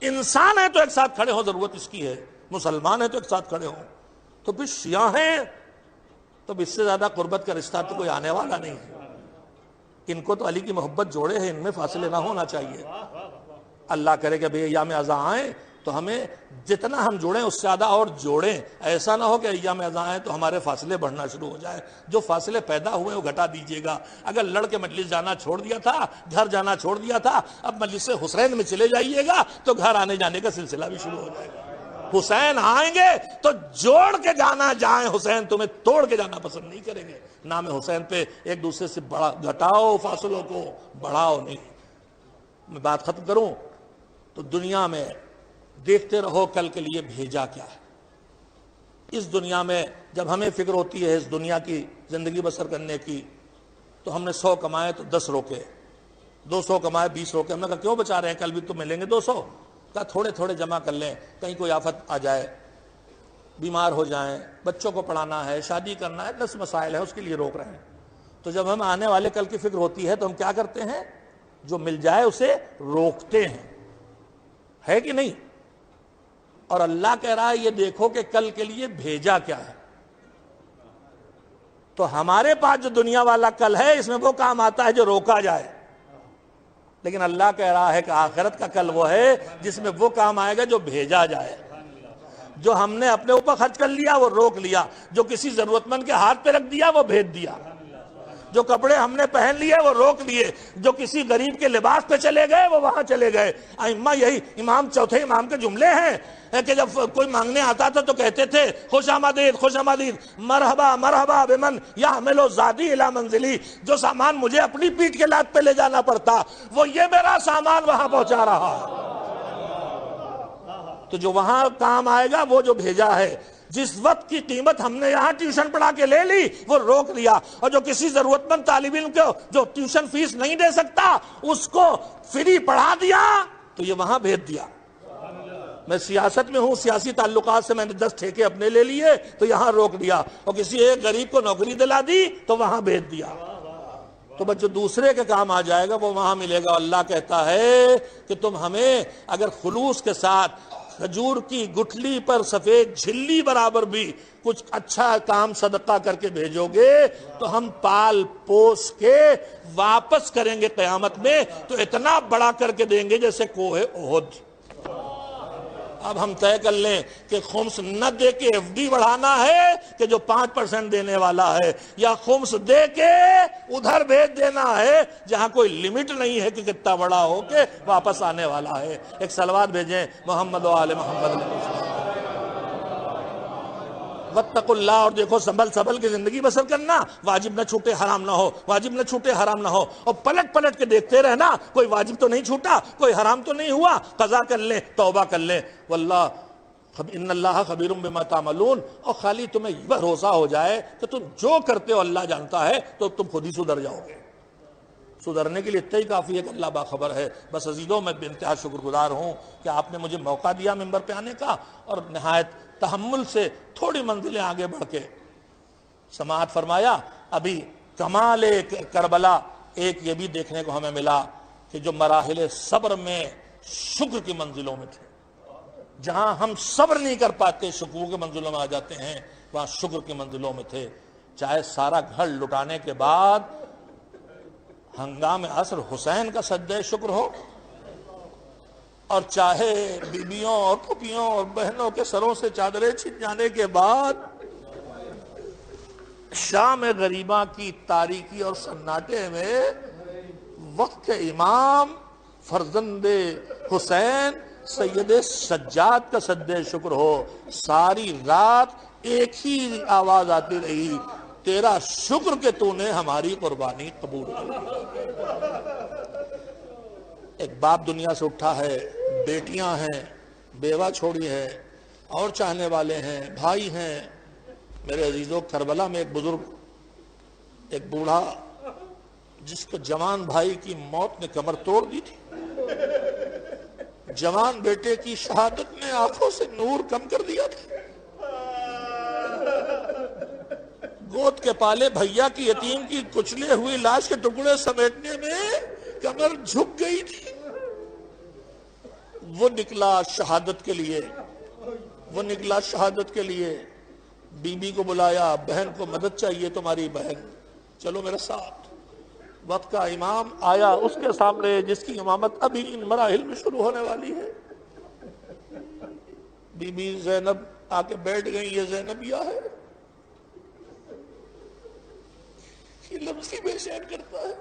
انسان ہیں تو ایک ساتھ کھڑے ہوں. ضرورت اس کی ہے. مسلمان ہیں تو ایک ساتھ کھڑے ہوں. تو پھر شیعہ ہیں تو اس سے زیادہ قربت کا رشتہ تو کوئی آنے والا نہیں ہے. ان کو تو علی کی محبت جوڑے ہیں, ان میں فاصلے نہ ہونا چاہیے. اللہ کرے کہ بھئی ایام ازاں آئیں تو ہمیں جتنا ہم جوڑیں اس سے زیادہ اور جوڑیں. ایسا نہ ہو کہ ایام ازاں آئیں تو ہمارے فاصلے بڑھنا شروع ہو جائے. جو فاصلے پیدا ہوئے وہ گھٹا دیجیے گا. اگر لڑ کے مجلس جانا چھوڑ دیا تھا, گھر جانا چھوڑ دیا تھا, اب مجلس حسین میں چلے جائیے گا تو گھر آنے جانے کا سلسلہ بھی شروع ہو جائے گا. حسین آئیں گے تو جوڑ کے جانا جائیں, حسین تمہیں توڑ کے جانا پسند نہیں کریں گے. نام حسین پہ ایک دوسرے سے بڑا گھٹاؤ, فاصلوں کو بڑھاؤ نہیں. میں بات ختم کروں تو دنیا میں دیکھتے رہو کل کے لیے بھیجا کیا ہے. اس دنیا میں جب ہمیں فکر ہوتی ہے اس دنیا کی زندگی بسر کرنے کی, تو ہم نے 100 کمائے تو 10 روکے, 200 کمائے 20 روکے. ہم نے کہا کیوں بچا رہے ہیں, کل بھی تو ملیں گے 200. کہا تھوڑے تھوڑے جمع کر لیں, کہیں کوئی آفت آ جائے, بیمار ہو جائیں, بچوں کو پڑھانا ہے, شادی کرنا ہے, 10 مسائل ہیں, اس کے لیے روک رہے ہیں. تو جب ہم آنے والے کل کی فکر ہوتی ہے تو ہم کیا کرتے ہیں, جو مل جائے اسے روکتے ہیں, ہے کہ نہیں؟ اور اللہ کہہ رہا ہے یہ دیکھو کہ کل کے لیے بھیجا کیا ہے. تو ہمارے پاس جو دنیا والا کل ہے اس میں وہ کام آتا ہے جو روکا جائے, لیکن اللہ کہہ رہا ہے کہ آخرت کا کل وہ ہے جس میں وہ کام آئے گا جو بھیجا جائے. جو ہم نے اپنے اوپر خرچ کر لیا وہ روک لیا, جو کسی ضرورت مند کے ہاتھ پہ رکھ دیا وہ بھیج دیا, جو کپڑے ہم نے پہن لیے وہ روک لیے, جو کسی غریب کے لباس پہ چلے گئے وہ وہاں چلے گئے. ائمہ یہی امام چوتھے امام کے جملے ہیں کہ جب کوئی مانگنے آتا تھا تو کہتے تھے خوش آمدید خوش آمدید, مرحبا مرحبا بمن یحمل زادی الی منزلی. جو سامان مجھے اپنی پیٹھ کے لاد پہ لے جانا پڑتا وہ یہ میرا سامان وہاں پہنچا رہا ہے. تو جو وہاں کام آئے گا وہ جو بھیجا ہے. جس وقت کی قیمت ہم نے یہاں ٹیوشن پڑھا کے لے لی وہ روک لیا, اور جو کسی ضرورت مند طالب علم کو جو ٹیوشن فیس نہیں دے سکتا اس کو فری پڑھا دیا تو یہ وہاں بھیج دیا. میں سیاست میں ہوں, سیاسی تعلقات سے میں نے 10 ٹھیکے اپنے لے لیے تو یہاں روک دیا, اور کسی ایک غریب کو نوکری دلا دی تو وہاں بھیج دیا. تو بس جو دوسرے کے کام آ جائے گا وہ وہاں ملے گا. اللہ کہتا ہے کہ تم ہمیں اگر خلوص کے ساتھ کھجور کی گٹھلی پر سفید جھلی برابر بھی کچھ اچھا کام صدقہ کر کے بھیجو گے تو ہم پال پوس کے واپس کریں گے قیامت میں, تو اتنا بڑا کر کے دیں گے جیسے کوہ احد. اب ہم طے کر لیں کہ خمس نہ دے کے ایف ڈی بڑھانا ہے کہ جو 5% دینے والا ہے, یا خمس دے کے ادھر بھیج دینا ہے جہاں کوئی لمٹ نہیں ہے کہ کتنا بڑا ہو کے واپس آنے والا ہے. ایک صلوات بھیجیں محمد و آل محمد. واتقوا اللہ, اور دیکھو سنبھل کے زندگی بسر کرنا, واجب نہ چھوٹے حرام نہ ہو, واجب نہ چھوٹے حرام نہ ہو, اور پلٹ کے دیکھتے رہنا کوئی واجب تو نہیں چھوٹا, کوئی حرام تو نہیں ہوا, قضا کر لیں, توبہ کر لیں. واللہ ان اللہ خبیر بما تعملون، اور خالی تمہیں یہ بھروسہ ہو جائے کہ تم جو کرتے ہو اللہ جانتا ہے تو تم خود ہی سدھر جاؤ گے۔ سدھرنے کے لیے اتنا ہی کافی ہے کہ اللہ باخبر ہے۔ بس عزیزوں، میں بے انتہا شکر گزار ہوں کہ آپ نے مجھے موقع دیا ممبر پہ آنے کا، اور نہایت تحمل سے تھوڑی منزلیں آگے بڑھ کے سماعت فرمایا۔ ابھی کمال کربلا ایک یہ بھی دیکھنے کو ہمیں ملا کہ جو مراحل صبر میں شکر کی منزلوں میں تھے، جہاں ہم صبر نہیں کر پاتے شکر کے منزلوں میں آ جاتے ہیں، وہاں شکر کی منزلوں میں تھے۔ چاہے سارا گھر لٹانے کے بعد ہنگام عصر حسین کا سجدہ شکر ہو، اور چاہے بیبیوں اور پھوپھیوں اور بہنوں کے سروں سے چادریں چھن جانے کے بعد شام غریبہ کی تاریکی اور سناٹے میں وقت کے امام فرزند حسین سید سجاد کا سجدہ شکر ہو۔ ساری رات ایک ہی آواز آتی رہی، تیرا شکر کہ تو نے ہماری قربانی قبول کی۔ ایک باپ دنیا سے اٹھا ہے، بیٹیاں ہیں، بیوہ چھوڑی ہے، اور چاہنے والے ہیں، بھائی ہیں۔ میرے عزیزوں، کربلا میں ایک بزرگ، ایک بوڑھا، جس کو جوان بھائی کی موت نے کمر توڑ دی تھی، جوان بیٹے کی شہادت نے آنکھوں سے نور کم کر دیا تھا، گود کے پالے بھیا کی یتیم کی کچلے ہوئی لاش کے ٹکڑے سمیٹنے میں کمر جھک گئی تھی، وہ نکلا شہادت کے لیے، وہ نکلا شہادت کے لیے۔ بیوی کو بلایا، بہن کو مدد چاہیے تمہاری بہن، چلو میرے ساتھ۔ وقت کا امام آیا اس کے سامنے، جس کی امامت ابھی ان مراحل میں شروع ہونے والی ہے۔ بی بی زینب آ کے بیٹھ گئی۔ یہ زینبیہ ہے، یہ لفظ ہی بے چین کرتا ہے۔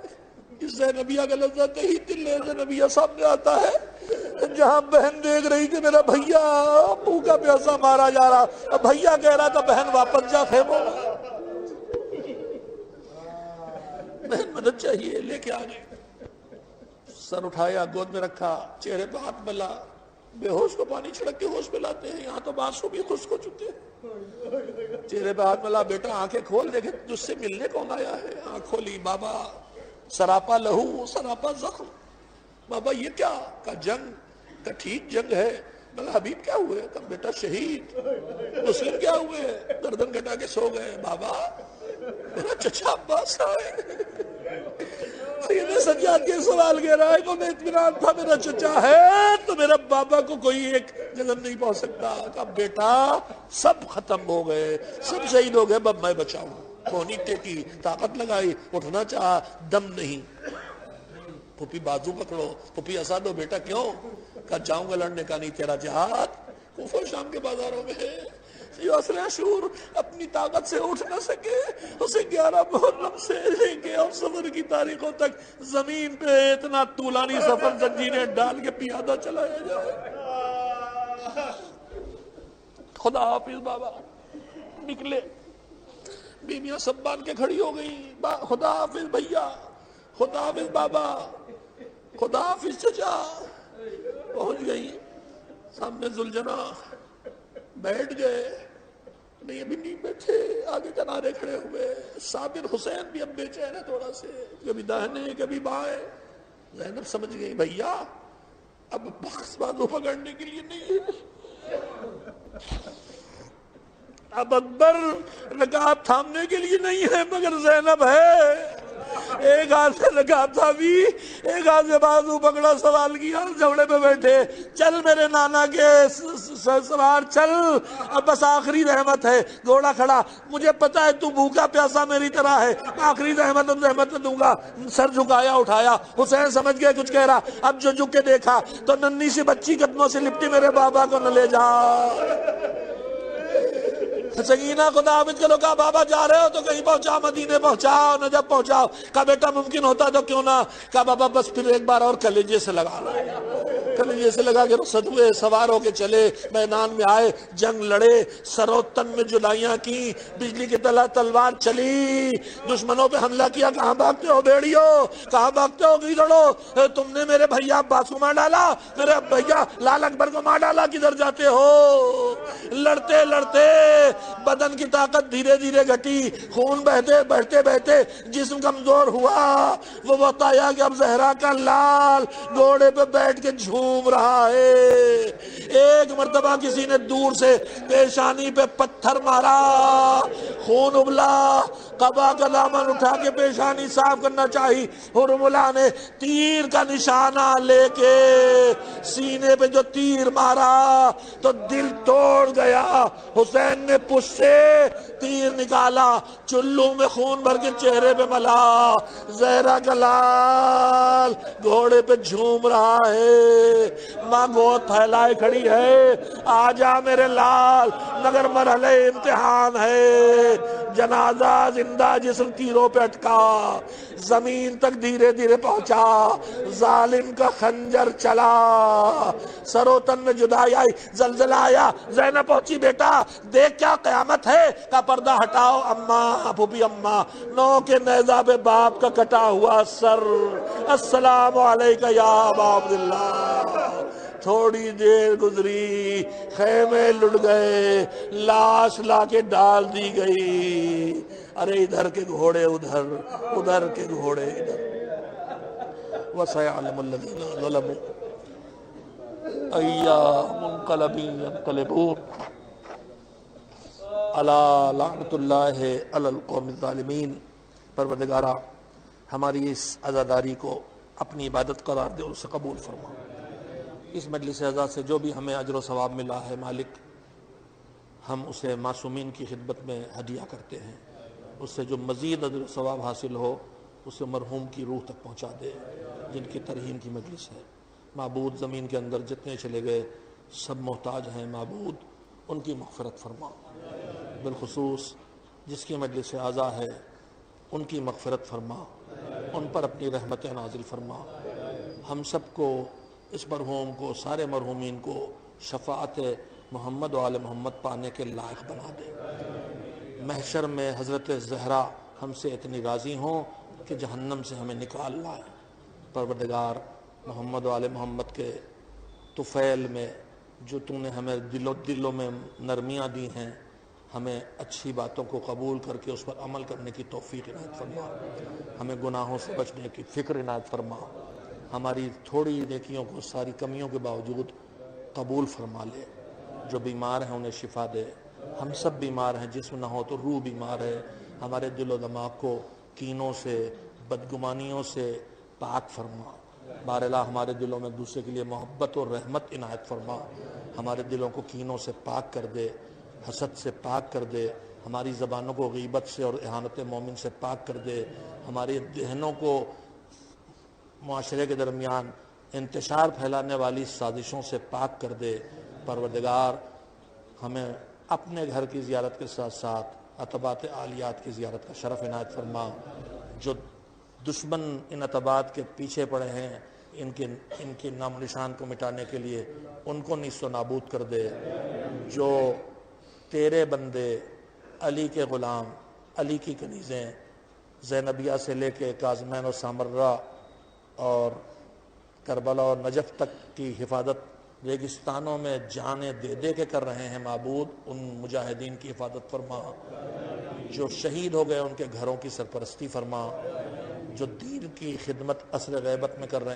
اس زینبیہ کا لفظ آتے ہی دل زینبیہ سامنے آتا ہے، جہاں بہن دیکھ رہی کہ میرا بھیا بھوکا پیاسا مارا جا رہا، بھیا کہہ رہا تھا بہن واپس جا خیموں میں، بہن مدد چاہیے، لے کے آ گئی۔ سر اٹھایا، گود میں رکھا، چہرے پہ ہاتھ ملا۔ بے ہوش کو پانی چھڑک کے ہوش پہ لاتے ہیں، یہاں تو بانسو بھی خشک ہو چکے ہیں۔ چہرے پہ ہاتھ ملا، بیٹا آنکھیں کھول، دیکھے تجھ سے ملنے کون آیا ہے۔ آنکھ کھولی، بابا سراپا لہو سراپا زخم۔ بابا یہ کیا؟ کہا جنگ۔ کہا ٹھیک جنگ ہے، مگر حبیب کیا ہوئے؟ کہا بیٹا شہید۔ مسلم کیا ہوئے؟ گردن کٹا کے سو گئے۔ بابا میرا چچا عباس آئے۔ سید سجاد کے سوال کہہ رہا ہے کہ میں اطمینان تھا میرا چچا ہے تو میرا بابا کو کوئی ایک جنم نہیں پہنچ سکتا۔ کہا بیٹا سب ختم ہو گئے، سب شہید ہو گئے، اب میں بچا ہوں۔ کونی ٹیکی، طاقت لگائی، اٹھنا چاہا، دم نہیں۔ پھوپھی بازو پکڑو، پھوپھی ہنسا دو، بیٹا کیوں؟ کہا جاؤں گا لڑنے کا نہیں، تیرا جہاد کوفہ و شام کے بازاروں میں ہے۔ جو اصل عاشور اپنی طاقت سے اٹھ نہ سکے، اسے 11 محرم سے لے کے اور سفر کی تاریخوں تک زمین پہ اتنا طولانی سفر زنجیریں ڈال کے پیادہ چلایا جائے۔ خدا حافظ بابا۔ نکلے، بیویاں سب باندھ کے کھڑی ہو گئی۔ خدا حافظ بھیا، خدا حافظ بابا، خدا حافظ چچا۔ پہنچ گئی سامنے ذوالجناح، بیٹھ گئے۔ نہیں ابھی نہیں بیٹھے، آگے کنارے کھڑے ہوئے۔ صابر حسین بھی اب بے چین ہے تھوڑا سے، کبھی داہنے کبھی بائیں۔ زینب سمجھ گئی بھیا اب بخش بازو پکڑنے کے لیے نہیں ہے، اب اکبر رکعت تھامنے کے لیے نہیں ہے، مگر زینب ہے۔ ایک ہاتھ سے رکعت تھامی، ایک ہاتھ سے بازو پکڑا، سوال کیا، جوڑے پہ بیٹھے۔ چل میرے نانا کے سوار چل، اب بس آخری رحمت ہے۔ گھوڑا کھڑا، مجھے پتا ہے تو بھوکا پیاسا میری طرح ہے، آخری رحمت دوں گا۔ سر جھکایا، اٹھایا۔ حسین سمجھ گئے کچھ کہہ رہا، اب جو جھک کے دیکھا تو ننھی سی بچی قدموں سے لپٹی، میرے بابا کو نہ لے جا۔ سکینہ کو دعوت کرو، کہا بابا جا رہے ہو تو کہیں پہنچا، مدینے پہنچاؤ نہ، جب پہنچاؤ کہا بیٹا ممکن ہوتا تو کیوں نہ، کہا بابا بس پھر ایک بار اور کلیجے سے لگا لو، کلیجے سے لگا کے رخصت ہوئے، سوار ہو کے چلے، میدان میں آئے، جنگ لڑے، سرو تن میں جدائیاں کی، بجلی کی طرح تلوار چلی، دشمنوں پہ حملہ کیا، کہاں بھاگتے ہو بیڑیو، کہاں بھاگتے ہو گیدڑو، تم نے میرے بھیا عباس کو مار ڈالا، میرے بھیا لال اکبر کو مار ڈالا، کدھر جاتے ہو؟ لڑتے لڑتے بدن کی طاقت دھیرے دھیرے گھٹی، خون بہتے بہتے جسم کمزور ہوا، وہ وقت آیا کہ اب زہرا کا لال گھوڑے پہ بیٹھ کے جھوم رہا ہے، ایک مرتبہ کسی نے دور سے پیشانی پہ پتھر مارا، خون ابلا، قبا کا دامن اٹھا کے پیشانی صاف کرنا چاہی، حرملہ نے تیر کا نشانہ لے کے سینے پہ جو تیر مارا تو دل توڑ گیا، حسین نے پشت سے تیر نکالا، چلو میں خون بھر کے چہرے پہ ملا، زہرا کا لال گھوڑے پہ جھوم رہا ہے، ماں گود پھیلائے کھڑی ہے، آجا میرے لال مگر مرحلہ امتحان ہے، جنازہ زندہ جسم تیروں پہ اٹکا، زمین تک دھیرے دھیرے پہنچا، ظالم کا خنجر چلا، سرو تن میں جدائی آئی، زلزلہ آیا، زینب پہنچی، بیٹا دیکھ کیا قیامت ہے، کا پردہ ہٹاؤ، اماں پھوپھی اماں، نو کے نیزہ پہ باپ کا کٹا ہوا سر، السلام علیکہ یا ابا عبداللہ، تھوڑی دیر گزری، خیمے لٹ گئے، لاش لا کے ڈال دی گئی، ارے ادھر کے گھوڑے ادھر، ادھر کے گھوڑے ادھر، وَسَيَعْلَمُ الَّذِينَ ظَلَمُوا أَيَّ مُنْقَلَبٍ يَنْقَلِبُونَ أَلَا لَعْنَةُ اللَّهِ عَلَى الْقَوْمِ الظَّالِمِينَ۔ پروردگارہ ہماری اس عزاداری کو اپنی عبادت قرار دے اور اسے قبول فرما، اس مجلس عزا سے جو بھی ہمیں اجر و ثواب ملا ہے مالک، ہم اسے معصومین کی خدمت میں ہدیہ کرتے ہیں، اس سے جو مزید اجر و ثواب حاصل ہو اسے مرحوم کی روح تک پہنچا دے جن کی ترحیم کی مجلس ہے۔ معبود زمین کے اندر جتنے چلے گئے سب محتاج ہیں، معبود ان کی مغفرت فرما، بالخصوص جس کی مجلس اعزا ہے ان کی مغفرت فرما، ان پر اپنی رحمت نازل فرما، ہم سب کو، اس مرحوم کو، سارے مرحومین کو شفاعت محمد و آل محمد پانے کے لائق بنا دے، محشر میں حضرت زہرا ہم سے اتنی راضی ہوں کہ جہنم سے ہمیں نکال لائے۔ پروردگار محمد و آل محمد کے طفیل میں جو تم نے ہمیں دلوں میں نرمیاں دی ہیں، ہمیں اچھی باتوں کو قبول کر کے اس پر عمل کرنے کی توفیق عنایت فرما، ہمیں گناہوں سے بچنے کی فکر عنایت فرما، ہماری تھوڑی نیکیوں کو ساری کمیوں کے باوجود قبول فرما لے، جو بیمار ہیں انہیں شفا دے، ہم سب بیمار ہیں، جسم نہ ہو تو روح بیمار ہے، ہمارے دل و دماغ کو کینوں سے، بدگمانیوں سے پاک فرما، باراللہ ہمارے دلوں میں دوسرے کے لیے محبت اور رحمت عنایت فرما، ہمارے دلوں کو کینوں سے پاک کر دے، حسد سے پاک کر دے، ہماری زبانوں کو غیبت سے اور اہانت مومن سے پاک کر دے، ہماری ذہنوں کو معاشرے کے درمیان انتشار پھیلانے والی سازشوں سے پاک کر دے۔ پروردگار ہمیں اپنے گھر کی زیارت کے ساتھ ساتھ عتبات عالیات کی زیارت کا شرف عنایت فرما، جو دشمن ان عتبات کے پیچھے پڑے ہیں ان کے نام و نشان کو مٹانے کے لیے ان کو نیست و نابود کر دے، جو تیرے بندے علی کے غلام، علی کی کنیزیں زینبیہ سے لے کے کاظمین و سامرہ اور کربلا اور نجف تک کی حفاظت ریگستانوں میں جانیں دے دے کے کر رہے ہیں، معبود ان مجاہدین کی حفاظت فرما، جو شہید ہو گئے ان کے گھروں کی سرپرستی فرما، جو دین کی خدمت عصر غیبت میں کر رہے ہیں